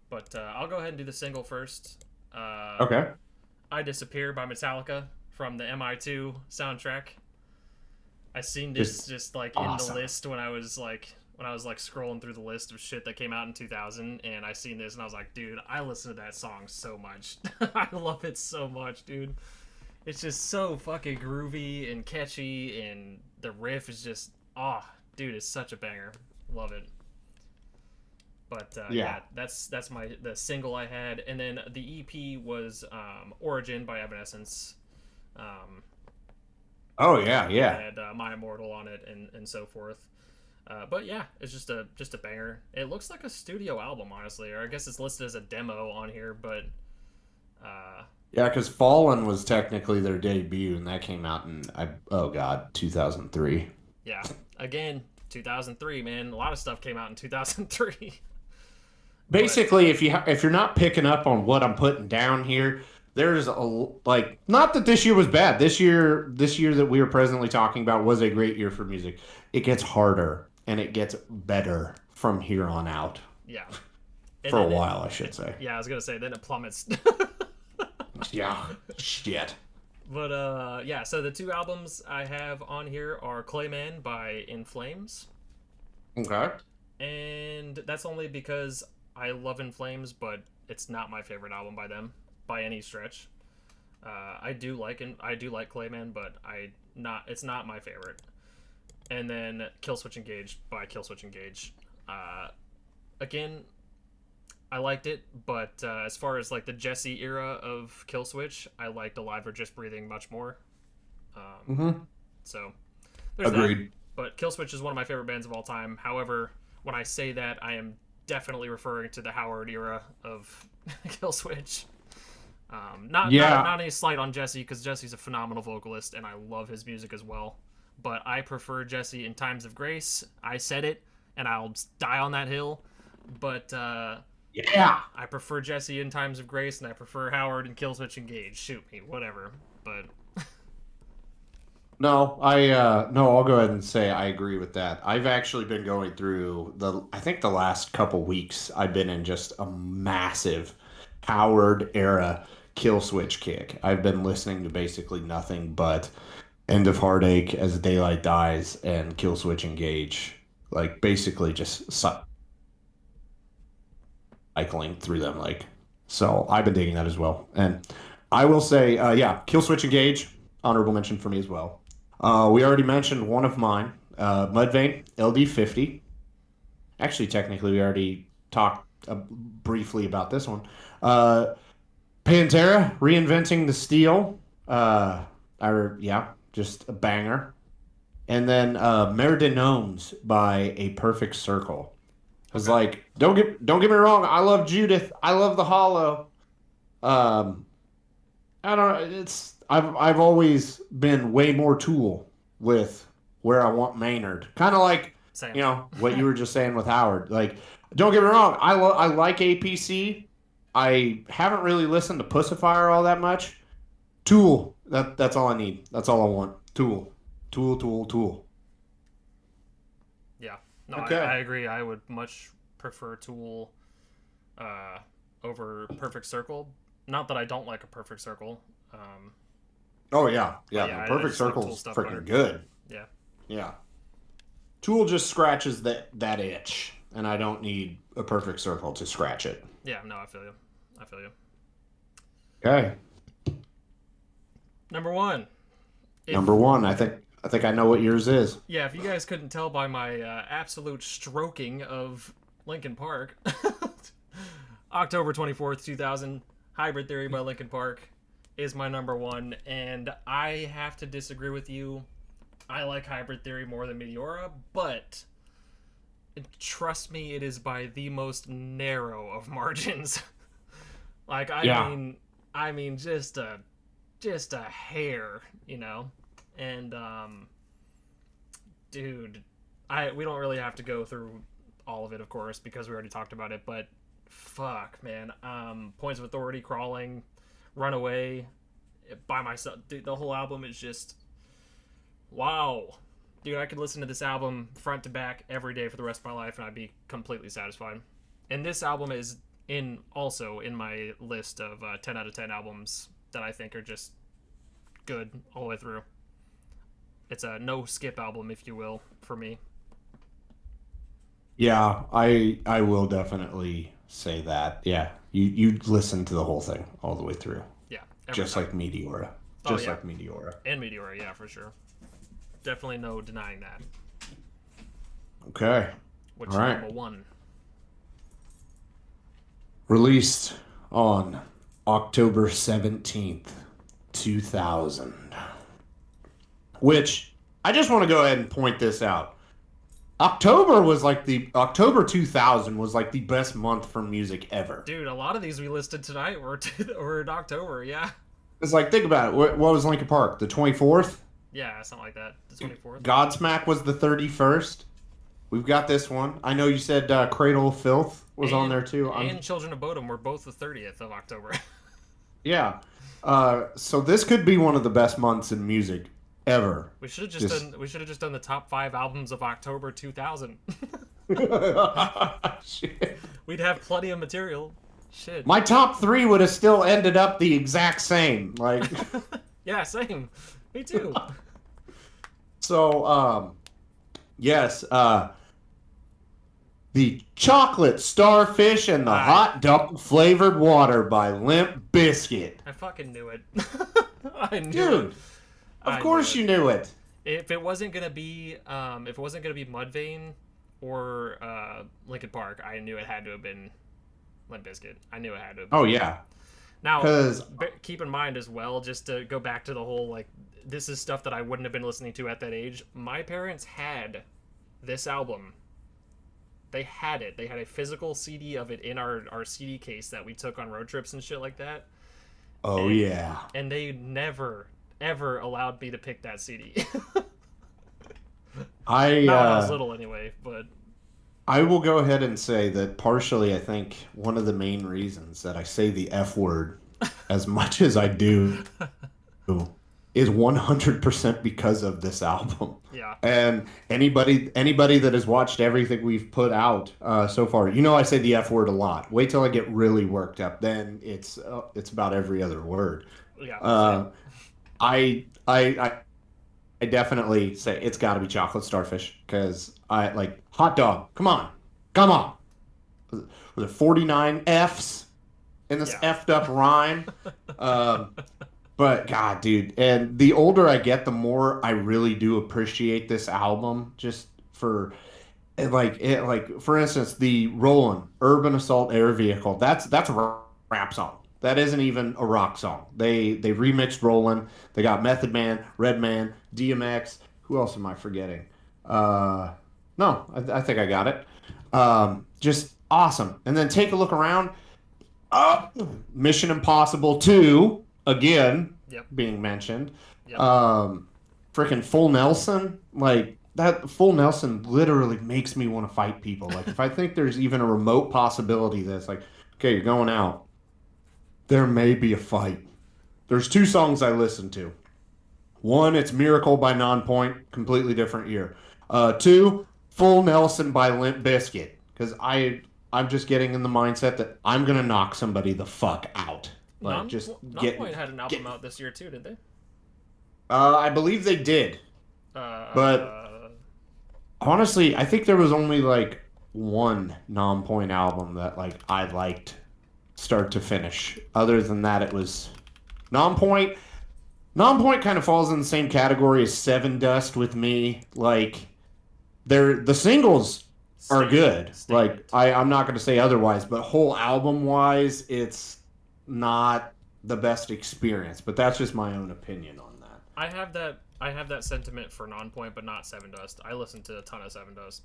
But I'll go ahead and do the single first. Uh, okay, "I Disappear" by Metallica from the MI2 soundtrack. I seen just this just like in the awesome. list when I was like scrolling through the list of shit that came out in 2000, and I seen this and I was like, dude, I listen to that song so much. I love it so much, dude. It's just so fucking groovy and catchy, and the riff is just dude, it's such a banger. Love it. But Yeah. yeah, that's the single I had, and then the EP was "Origin" by Evanescence. Um, Oh yeah, it yeah. had "My Immortal" on it, and so forth. But yeah, it's just a banger. It looks like a studio album, honestly, or I guess it's listed as a demo on here. But uh, Yeah, because Fallen was technically their debut, and that came out in oh god, 2003. yeah, again, 2003, man. A lot of stuff came out in 2003. But Basically, if you're not picking up on what I'm putting down here, there's like not that this year was bad. This year that we are presently talking about was a great year for music. It gets harder and it gets better from here on out. yeah, and For a then while, I should say. yeah, I was gonna say then it plummets. Yeah. Shit. But yeah, so the two albums I have on here are "Clayman" by In Flames, Okay. and that's only because I love In Flames, but it's not my favorite album by them by any stretch. I do like Clayman, but it's not my favorite. And then Killswitch Engage by Killswitch Engage. Again, I liked it, but as far as like the Jesse era of Killswitch, I liked Alive or Just Breathing much more. So there's Agreed. that. But Killswitch is one of my favorite bands of all time. However, when I say that, I am definitely referring to the Howard era of Killswitch. Not any slight on Jesse, because Jesse's a phenomenal vocalist and I love his music as well. But I prefer Jesse in Times of Grace. I said it, and I'll die on that hill. But yeah, I prefer Jesse in Times of Grace, and I prefer Howard in Killswitch Engage. Shoot me, whatever. But no, I'll go ahead and say I agree with that. I've actually been going through I think the last couple weeks I've been in just a massive Howard era Killswitch kick. I've been listening to basically nothing but End of Heartache, As Daylight Dies, and Killswitch Engage. Like basically just cycling through them. So I've been digging that as well. And I will say, Killswitch Engage, honorable mention for me as well. We already mentioned one of mine, Mudvayne, LD50. Actually, technically, we already talked briefly about this one. Pantera, Reinventing the Steel. Just a banger. And then Merdinones by A Perfect Circle. It's like, don't get me wrong, I love Judith. I love The Hollow. I don't know, I've always been way more Tool with Where I Want Maynard. Kind of like, same. What you were just saying with Howard. Like, don't get me wrong, I like APC. I haven't really listened to Pussifier all that much. Tool, that's all I need. That's all I want. Tool. Yeah. No, Okay. I agree. I would much prefer Tool over Perfect Circle. Not that I don't like A Perfect Circle. Perfect Circle's like freaking good. Yeah. Yeah. Tool just scratches that itch, and I don't need A Perfect Circle to scratch it. Yeah, no, I feel you. Okay. Number one. I think I know what yours is. Yeah, if you guys couldn't tell by my absolute stroking of Linkin Park, October 24th, 2000, Hybrid Theory by Linkin Park is my number one, and I have to disagree with you. I like Hybrid Theory more than Meteora, but trust me, it is by the most narrow of margins. I mean, just a hair, and dude, we don't really have to go through all of it, of course, because we already talked about it, but fuck, man. Points of Authority, Crawling, Runaway, By Myself, dude, the whole album is just wow. Dude, I could listen to this album front to back every day for the rest of my life and I'd be completely satisfied. And this album is also in my list of 10 out of 10 albums that I think are just good all the way through. It's a no skip album, if you will, for me. Yeah, I will definitely say that. Yeah, you listen to the whole thing all the way through. Yeah, just like Meteora. Like Meteora. And Meteora, yeah, for sure. Definitely no denying that. Okay. What's your number one? Released on October 17th, 2000. Which, I just want to go ahead and point this out. October 2000 was like the best month for music ever. Dude, a lot of these we listed tonight were in October, yeah. It's like, think about it. What was Linkin Park? The 24th? Yeah, something like that. The 24th. Godsmack was the 31st. We've got this one. I know you said Cradle of Filth was on there too. And Children of Bodom were both the 30th of October. Yeah. So this could be one of the best months in music ever. We should have just done the top 5 albums of October 2000. Shit. We'd have plenty of material. Shit. My top 3 would have still ended up the exact same. Like. Yeah, same. Me too. So, yes. The the chocolate starfish and the I hot dog flavored water by Limp Bizkit. I fucking knew it. I knew it. Dude, of I knew course it. you knew it. If it wasn't gonna be Mudvayne or Linkin Park, I knew it had to have been Limp Bizkit. I knew it had to have been. Oh yeah, Now, because keep in mind as well, just to go back to the whole like, this is stuff that I wouldn't have been listening to at that age. My parents had this album. They had it. They had a physical CD of it in our CD case that we took on road trips and shit like that. oh And, yeah, and they never, ever allowed me to pick that CD. I Not when I was little, anyway. But I will go ahead and say that partially, I think one of the main reasons that I say the F word as much as I do is 100% because of this album. yeah, And anybody that has watched everything we've put out so far, you know I say the F word a lot. Wait till I get really worked up, then it's about every other word. yeah. I definitely say it's got to be chocolate starfish because I like hot dog. Come on, come on. Was it 49 F's in this Yeah. effed up rhyme? But God, dude, and the older I get, the more I really do appreciate this album. Just for like for instance, the Roland Urban Assault Air Vehicle. That's a rap song. That isn't even a rock song. They remixed Roland. They got Method Man, Redman, DMX. Who else am I forgetting? No, I think I got it. Just awesome. And then take a look around. Oh, Mission Impossible 2 again Yep. being mentioned. Yep. Freaking Full Nelson, like that Full Nelson literally makes me want to fight people. Like if I think there's even a remote possibility that it's like, okay, you're going out, there may be a fight. There's two songs I listen to. One, it's Miracle by Nonpoint, completely different year. Two, Full Nelson by Limp Bizkit, because I'm just getting in the mindset that I'm gonna knock somebody the fuck out. Like Nonpoint had an album out this year too, did they? I believe they did, but honestly, I think there was only like one non-point album that like I liked start to finish. Other than that, it was non-point. Non-point kind of falls in the same category as Seven Dust with me. Like the singles are good. Like I'm not going to say otherwise, but whole album wise, it's not the best experience. But that's just my own opinion on that. I have that sentiment for Nonpoint, but not Seven Dust. I listen to a ton of Seven Dust.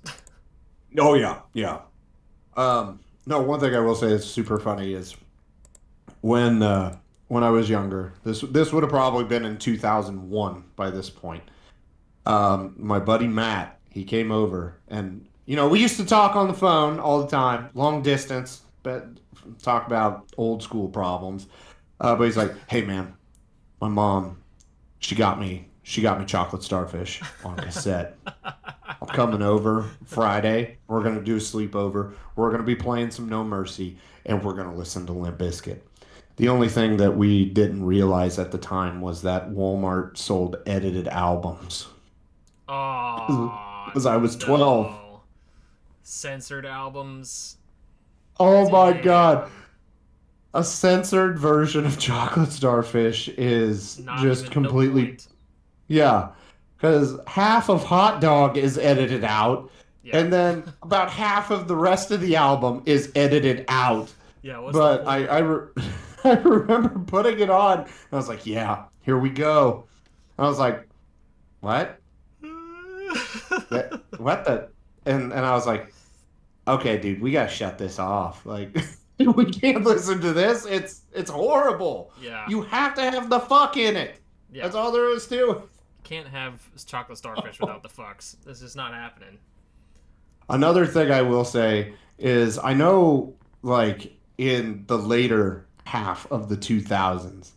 Oh yeah, yeah. No, one thing I will say is super funny is when I was younger. This would have probably been in 2001 by this point. My buddy Matt, he came over, and we used to talk on the phone all the time, long distance, but talk about old school problems. But he's like, "Hey man, my mom, she got me chocolate starfish on cassette. I'm coming over Friday. We're gonna do a sleepover. We're gonna be playing some No Mercy, and we're gonna listen to Limp Bizkit." The only thing that we didn't realize at the time was that Walmart sold edited albums. Oh, Because I was 12. no. Censored albums. Oh my Damn. God. A censored version of Chocolate Starfish is Not just even completely. no point. Yeah. Because half of Hot Dog is edited out, Yeah. and then about half of the rest of the album is edited out. Yeah, what's But the point? I remember putting it on. And I was like, yeah, here we go. I was like, what? What the? And I was like, okay, dude, we gotta shut this off. Like, we can't listen to this. It's horrible. Yeah. You have to have the fuck in it. Yeah. That's all there is to it. Can't have chocolate starfish without the fucks. This is not happening. Another thing I will say is I know, like, in the later half of the 2000s,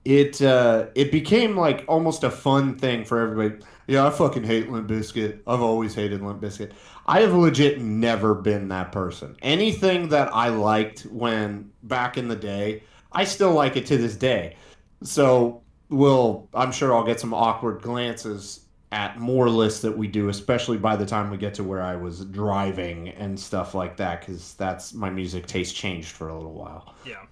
it became like almost a fun thing for everybody. Yeah, I fucking hate Limp Bizkit. I've always hated Limp Bizkit. I have legit never been that person. Anything that I liked when back in the day, I still like it to this day. So I'm sure I'll get some awkward glances at more lists that we do, especially by the time we get to where I was driving and stuff like that, because that's my music taste changed for a little while. Yeah.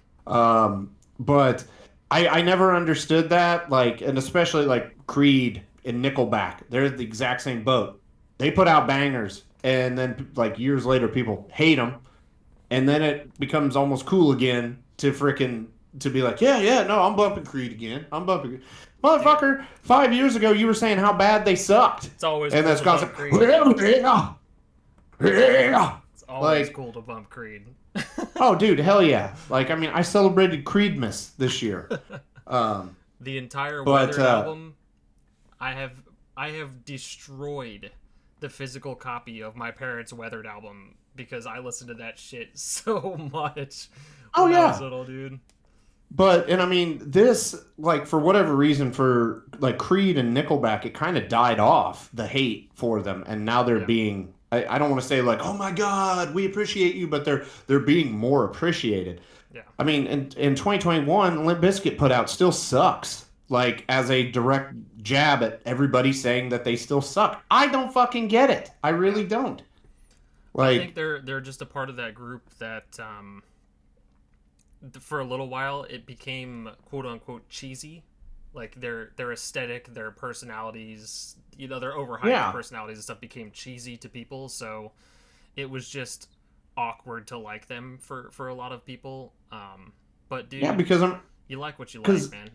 But I never understood that, like, and especially like Creed and Nickelback, they're the exact same boat. They put out bangers, and then like years later, people hate them, and then it becomes almost cool again to frickin' to be like, yeah, yeah, no, I'm bumping Creed again. I'm bumping, Dude, motherfucker. 5 years ago, you were saying how bad they sucked, it's always and cool that's to bump constant. Creed. Well, yeah, yeah. It's always Like, cool to bump Creed. oh, dude, hell yeah. Like, I mean, I celebrated Creedmas this year. Um, The entire but Weathered album, I have I have destroyed the physical copy of my parents' Weathered album because I listened to that shit so much oh when I was yeah. little, dude. But and I mean this like for whatever reason for like Creed and Nickelback it kind of died off the hate for them and now they're Yeah, being I don't want to say like oh my god we appreciate you but they're being more appreciated. yeah, I mean in 2021 Limp Bizkit put out Still Sucks like as a direct jab at everybody saying that they still suck. I don't fucking get it. I yeah. really don't. I think Like they're just a part of that group that for a little while it became quote unquote cheesy. Like their aesthetic, their personalities, their overhyped yeah. personalities and stuff became cheesy to people. So it was just awkward to like them for a lot of people. But Yeah, dude, because I'm you like what you like, because man.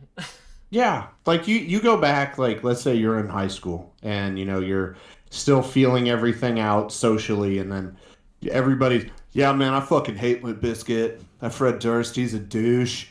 yeah, like you go back like let's say you're in high school and you know you're still feeling everything out socially and then everybody's yeah man I fucking hate Limp Bizkit. That Fred Durst he's a douche.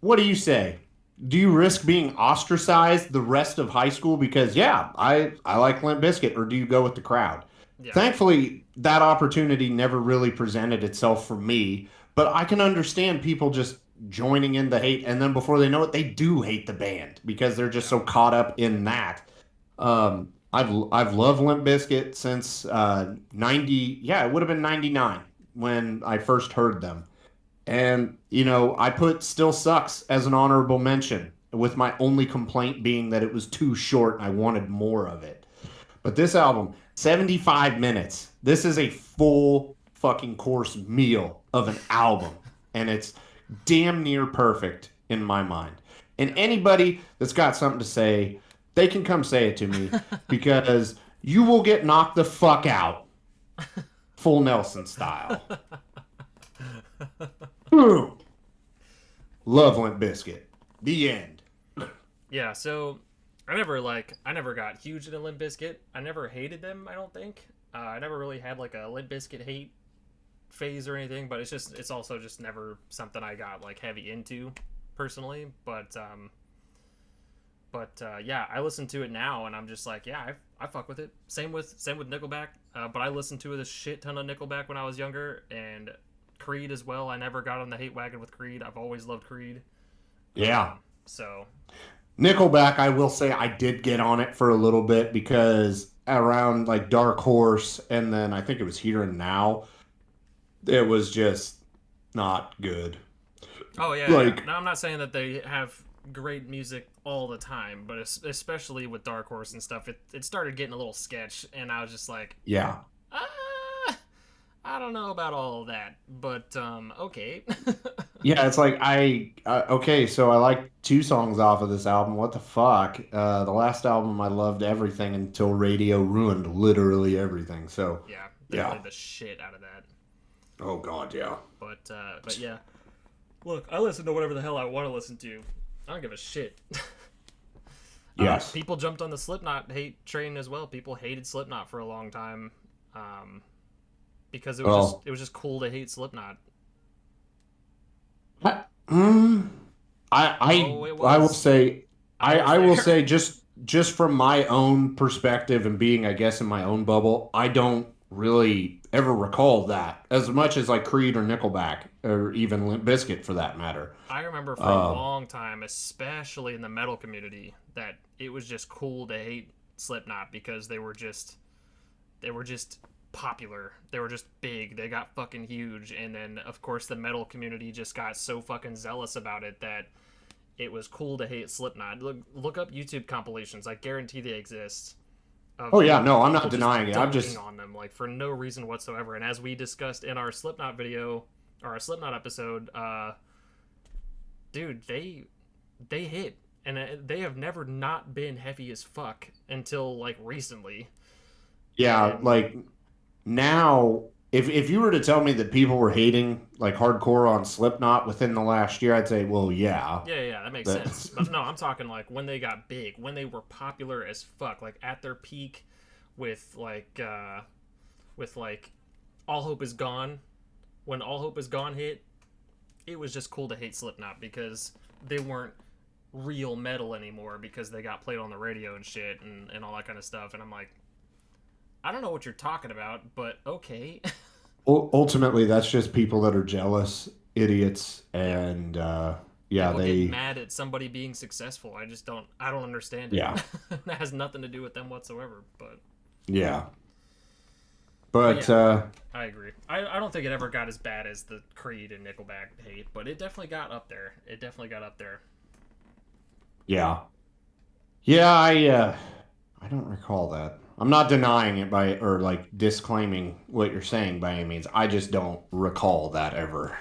What do you say? Do you risk being ostracized the rest of high school because yeah I like Limp Bizkit or do you go with the crowd? Yeah, Thankfully that opportunity never really presented itself for me, but I can understand people just joining in the hate, and then before they know it, they do hate the band because they're just yeah, so caught up in that. I've loved Limp Bizkit since 90. Yeah, it would have been 99 when I first heard them, and you know I put Still Sucks as an honorable mention, with my only complaint being that it was too short and I wanted more of it. But this album, 75 minutes. This is a full fucking course meal of an album. And it's damn near perfect in my mind. And yeah. anybody that's got something to say, they can come say it to me because you will get knocked the fuck out, full Nelson style. Boom. Love Limp Biscuit. The end. Yeah, so I never got huge into Limp Bizkit. I never hated them, I don't think. I never really had like a Limp Bizkit hate phase or anything, but it's also just never something I got like heavy into personally. But yeah, I listen to it now and I'm just like, yeah, I fuck with it. Same with Nickelback. But I listened to a shit ton of Nickelback when I was younger and Creed as well. I never got on the hate wagon with Creed. I've always loved Creed. Yeah. So Nickelback, I will say I did get on it for a little bit because around like Dark Horse and then I think it was Here and Now, it was just not good. oh yeah, yeah. Like, Now I'm not saying that they have great music all the time, but especially with Dark Horse and stuff, it started getting a little sketch, and I was just like, yeah. ah, I don't know about all of that, but okay. Yeah, it's like okay, so I like two songs off of this album. What the fuck? The last album I loved everything until radio ruined literally everything. So, Yeah, they yeah. played the shit out of that, Oh god, yeah. but yeah. Look, I listen to whatever the hell I want to listen to. I don't give a shit. Yes. People jumped on the Slipknot hate train as well. People hated Slipknot for a long time, because Well, it was just cool to hate Slipknot. I, mm, Oh, it I will was. say I was I will there. say just from my own perspective and being I guess in my own bubble, I don't really ever recall that as much as like Creed or Nickelback or even Limp Bizkit for that matter. I remember for a Um, long time, especially in the metal community, that it was just cool to hate Slipknot because they were just popular. They were just big. They got fucking huge, and then of course the metal community just got so fucking zealous about it that it was cool to hate Slipknot. Look up YouTube compilations. I guarantee they exist. Oh Of yeah, no, I'm people not just denying it. I'm dunking just on them like for no reason whatsoever. And as we discussed in our Slipknot video or our Slipknot episode, dude, they hit, and they have never not been heavy as fuck until like recently. yeah, And like now if you were to tell me that people were hating like hardcore on Slipknot within the last year, I'd say, well, yeah. yeah, that makes That sense. But no, I'm talking like when they got big, when they were popular as fuck, like at their peak, with like All Hope Is Gone. When All Hope Is Gone hit, it was just cool to hate Slipknot because they weren't real metal anymore because they got played on the radio and shit and all that kind of stuff. And I'm like, I don't know what you're talking about, but okay. ultimately that's just people that are jealous, idiots, Yeah. and yeah, People getting they mad at somebody being successful. I don't understand it. yeah, That has nothing to do with them whatsoever. yeah. But But yeah, I agree. I don't think it ever got as bad as the Creed and Nickelback hate, but it definitely got up there. It definitely got up there. yeah. Yeah, I don't recall that. I'm not denying it by or like disclaiming what you're saying by any means. I just don't recall that ever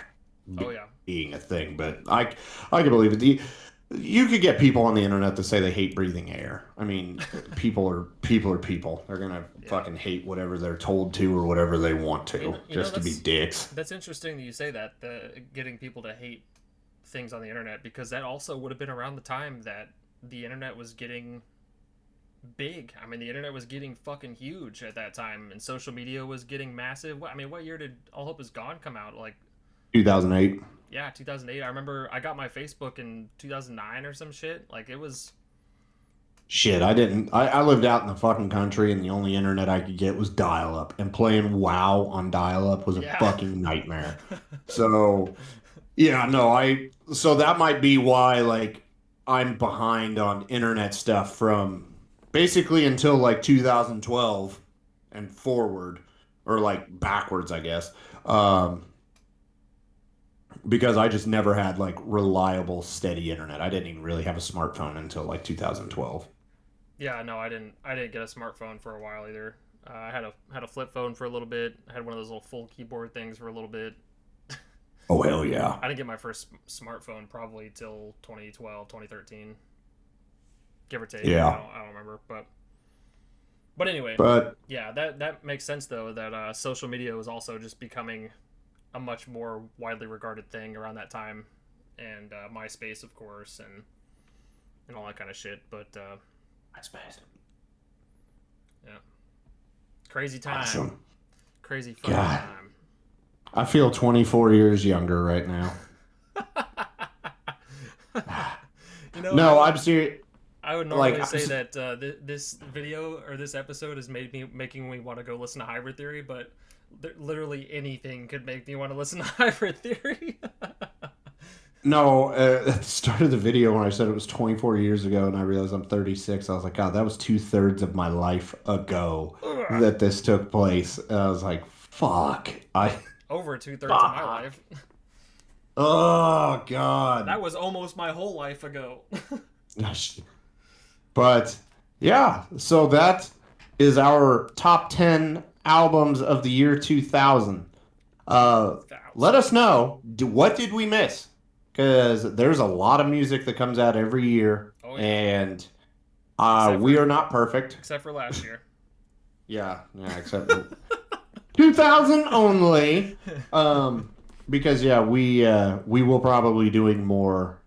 Oh yeah. being a thing. But I can believe it. You could get people on the internet to say they hate breathing air. I mean, people are people. They're gonna Yeah. fucking hate whatever they're told to or whatever they want to, You know just to be dicks. that's interesting that you say that, the getting people to hate things on the internet, because that also would have been around the time that the internet was getting big. I mean, the internet was getting fucking huge at that time, and social media was getting massive. I mean, what year did All Hope Is Gone come out? Like, 2008. yeah, 2008. I remember I got my Facebook in 2009 or some shit. Like, it was, Shit, I didn't. I lived out in the fucking country, and the only internet I could get was dial up. And playing WoW on dial up was a yeah. fucking nightmare. So, yeah, no, so that might be why, like, I'm behind on internet stuff from basically until like 2012 and forward, or like backwards, I guess. Um, because I just never had like reliable, steady internet. I didn't even really have a smartphone until like 2012. Yeah, no, I didn't get a smartphone for a while either. I had a flip phone for a little bit. I had one of those little full keyboard things for a little bit. Oh, hell yeah. I didn't get my first smartphone probably till 2012, 2013, give or take. Yeah. I don't remember, but anyway, But yeah, that makes sense though. That social media was also just becoming a much more widely regarded thing around that time, and MySpace, of course, and all that kind of shit. But MySpace. yeah, crazy time, Awesome. crazy fucking God. time. I feel 24 years younger right now. You know, No, I'm serious. I would normally Like, say that this video or this episode is making me want to go listen to Hybrid Theory, but literally anything could make me want to listen to Hybrid Theory. no, at the start of the video when I said it was 24 years ago and I realized I'm 36, I was like, God, that was 2/3 of my life ago that this took place. I was like, fuck. Over 2/3 of my life. Oh, God. That was almost my whole life ago. But yeah, so that is our top 10 albums of the year 2000. Let us know, what did we miss? Because there's a lot of music that comes out every year, Oh, yeah. and Except we for- are not perfect. Except for last year. Yeah, except 2000 only. Because yeah, we will probably doing more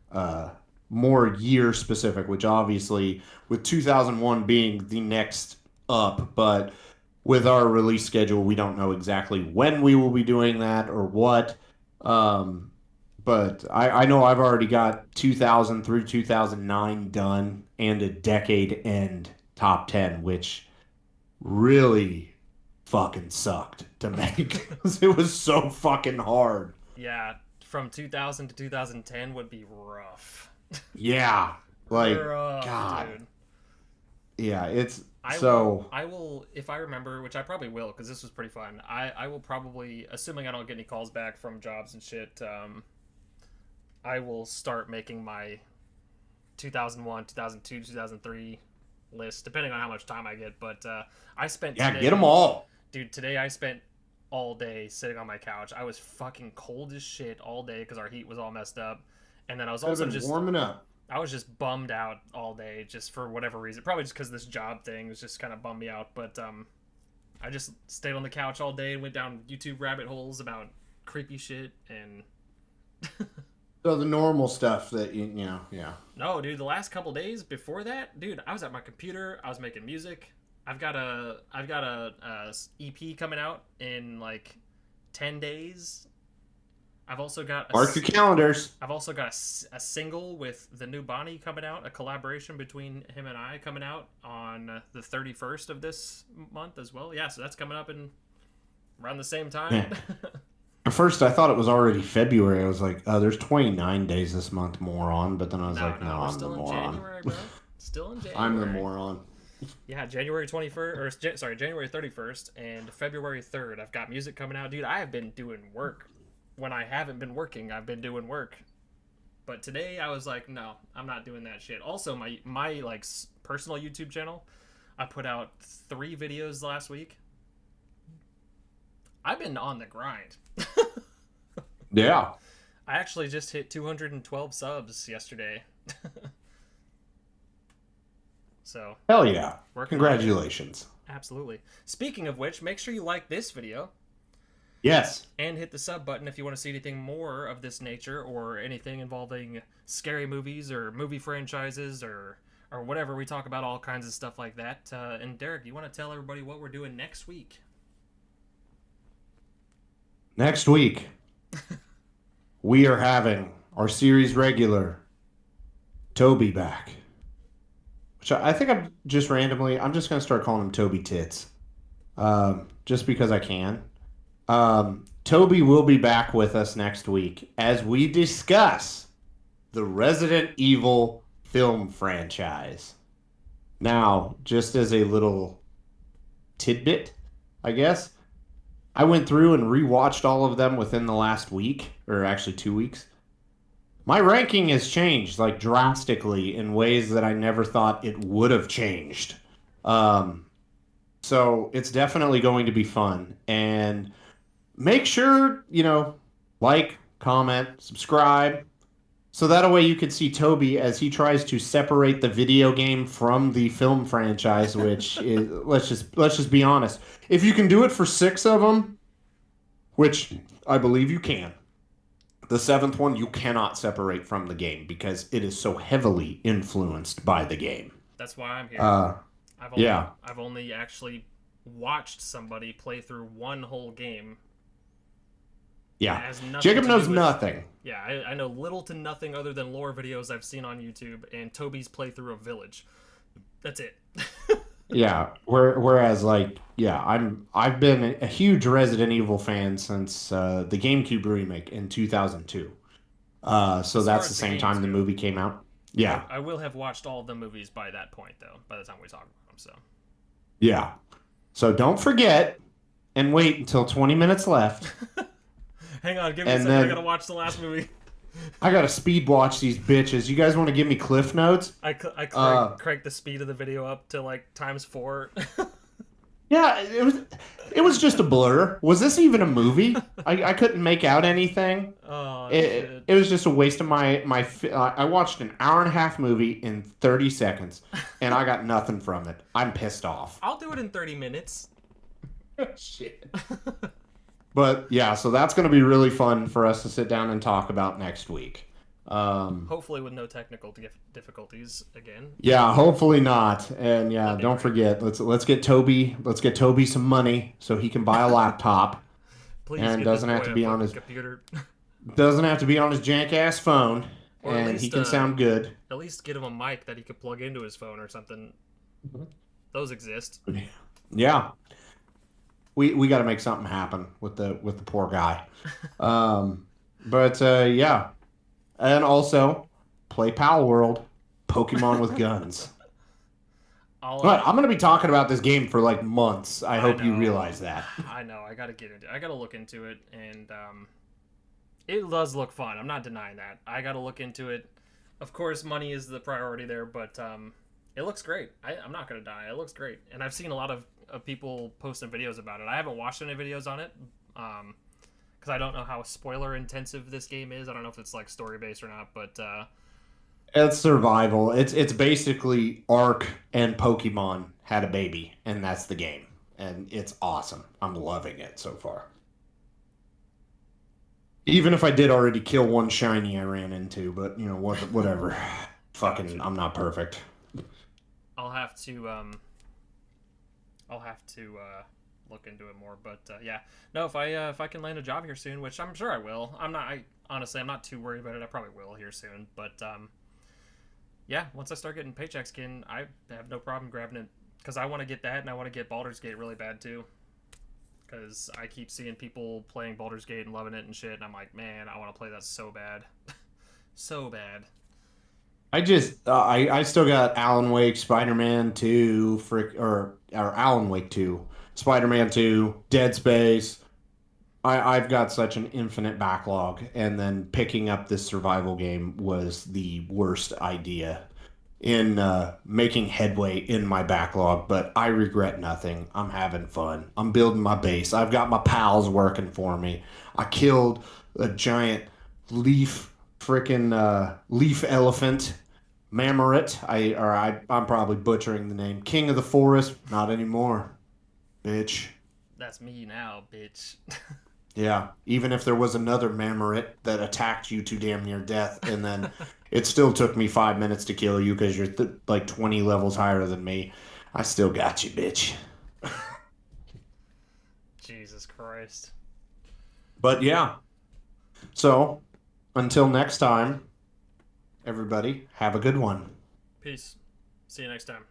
year specific, which obviously with 2001 being the next up, but with our release schedule, we don't know exactly when we will be doing that or what. But I know I've already got 2000 through 2009 done and a decade end top 10, which really fucking sucked to make. It was so fucking hard. Yeah, from 2000 to 2010 would be rough. Yeah, like rough, God. dude. Yeah, it's I will, if I remember, which I probably will, because this was pretty fun. I will probably, assuming I don't get any calls back from jobs and shit, I will start making my 2001, 2002, 2003 list, depending on how much time I get. But I spent Yeah, today, get them all. dude. Today I spent all day sitting on my couch. I was fucking cold as shit all day because our heat was all messed up, and then I was I've also been just warming up. I was just bummed out all day, just for whatever reason. Probably just because this job thing was just kind of bummed me out. But I just stayed on the couch all day and went down YouTube rabbit holes about creepy shit and. So the normal stuff that you know, yeah. No, dude, the last couple days before that, dude, I was at my computer. I was making music. I've got a EP coming out in like 10 days. I've also got Mark your calendars. I've also got a single with the new Bonnie coming out, a collaboration between him and I coming out on the 31st of this month as well. Yeah, so that's coming up in around the same time. Man. At first, I thought it was already February. I was like, oh, there's 29 days this month, moron. But then I was like, no, we're I'm still the in moron. January, bro. Still in January. I'm the moron. Yeah, January 21st, or sorry, January 31st and February 3rd. I've got music coming out. Dude, I have been doing work. When I haven't been working, I've been doing work. But today I was like, no, I'm not doing that shit. Also, my like personal YouTube channel, I put out 3 videos last week. I've been on the grind. Yeah. I actually just hit 212 subs yesterday. So Hell yeah. working Congratulations. absolutely. Speaking of which, make sure you like this video. Yes. And hit the sub button if you want to see anything more of this nature or anything involving scary movies or movie franchises or whatever. We talk about all kinds of stuff like that. And Derek, you want to tell everybody what we're doing next week? Next week, we are having our series regular, Toby, back. Which I think I'm just going to start calling him Toby Tits. Just because I can. Toby will be back with us next week as we discuss the Resident Evil film franchise. Now, just as a little tidbit, I guess, I went through and rewatched all of them within the last week, or actually 2 weeks. My ranking has changed like drastically in ways that I never thought it would have changed. So it's definitely going to be fun. And make sure, like, comment, subscribe. So that way you can see Toby as he tries to separate the video game from the film franchise, which is, let's just be honest. If you can do it for 6 of them, which I believe you can, the 7th one you cannot separate from the game because it is so heavily influenced by the game. That's why I'm here. I've only actually watched somebody play through one whole game. Yeah, Jacob knows nothing. Yeah, I know little to nothing other than lore videos I've seen on YouTube and Toby's playthrough of Village. That's it. Yeah, whereas I've been a huge Resident Evil fan since the GameCube remake in 2002. So that's the same time the movie came out. Yeah, I will have watched all of the movies by that point, though. By the time we talk about them, so yeah. So don't forget and wait until 20 minutes left. Hang on, give me a second. I gotta watch the last movie. I gotta speed watch these bitches. You guys want to give me cliff notes? I cranked the speed of the video up to like ×4. Yeah, it was just a blur. Was this even a movie? I couldn't make out anything. Oh, it was just a waste of my. I watched an hour-and-a-half movie in 30 seconds, and I got nothing from it. I'm pissed off. I'll do it in 30 minutes. Shit. But yeah, so that's going to be really fun for us to sit down and talk about next week. Hopefully with no technical difficulties again. Yeah, hopefully not. And yeah, don't forget, let's get Toby some money so he can buy a laptop. Please, and doesn't have to be on his computer. Doesn't have to be on his jank ass phone, and least, he can sound good. At least get him a mic that he could plug into his phone or something. Those exist. Yeah. We got to make something happen with the poor guy. But yeah. And also, play Pal World, Pokemon with guns. But I'm going to be talking about this game for like months. I hope you realize that. I know. I got to get into it. I got to look into it. And it does look fun. I'm not denying that. I got to look into it. Of course, money is the priority there, but it looks great. I'm not gonna die. It looks great, and I've seen a lot of people posting videos about it. I haven't watched any videos on it, because I don't know how spoiler intensive this game is. I don't know if it's like story based or not, but It's survival. It's basically Ark and Pokemon had a baby, and that's the game. And it's awesome. I'm loving it so far. Even if I did already kill one shiny I ran into, but you know what? Whatever. Fucking, gotcha. I'm not perfect. I'll have to look into it more. But yeah, no, if I can land a job here soon, which I'm sure I will. Honestly I'm not too worried about it. I probably will here soon. But yeah, once I start getting paychecks again, I have no problem grabbing it because I want to get that and I want to get Baldur's Gate really bad too. Because I keep seeing people playing Baldur's Gate and loving it and shit, and I'm like, man, I want to play that so bad, so bad. I still got Alan Wake, Spider-Man 2, or Alan Wake 2, Spider-Man 2, Dead Space. I've got such an infinite backlog, and then picking up this survival game was the worst idea in making headway in my backlog, but I regret nothing. I'm having fun. I'm building my base. I've got my pals working for me. I killed a giant leaf freaking leaf elephant Mamorit. I'm probably butchering the name. King of the forest. Not anymore, bitch. That's me now, bitch. Yeah, even if there was another Mamorit that attacked you to damn near death, and then it still took me 5 minutes to kill you because you're like 20 levels higher than me. I still got you, bitch. Jesus Christ. But yeah, so until next time, everybody, have a good one. Peace. See you next time.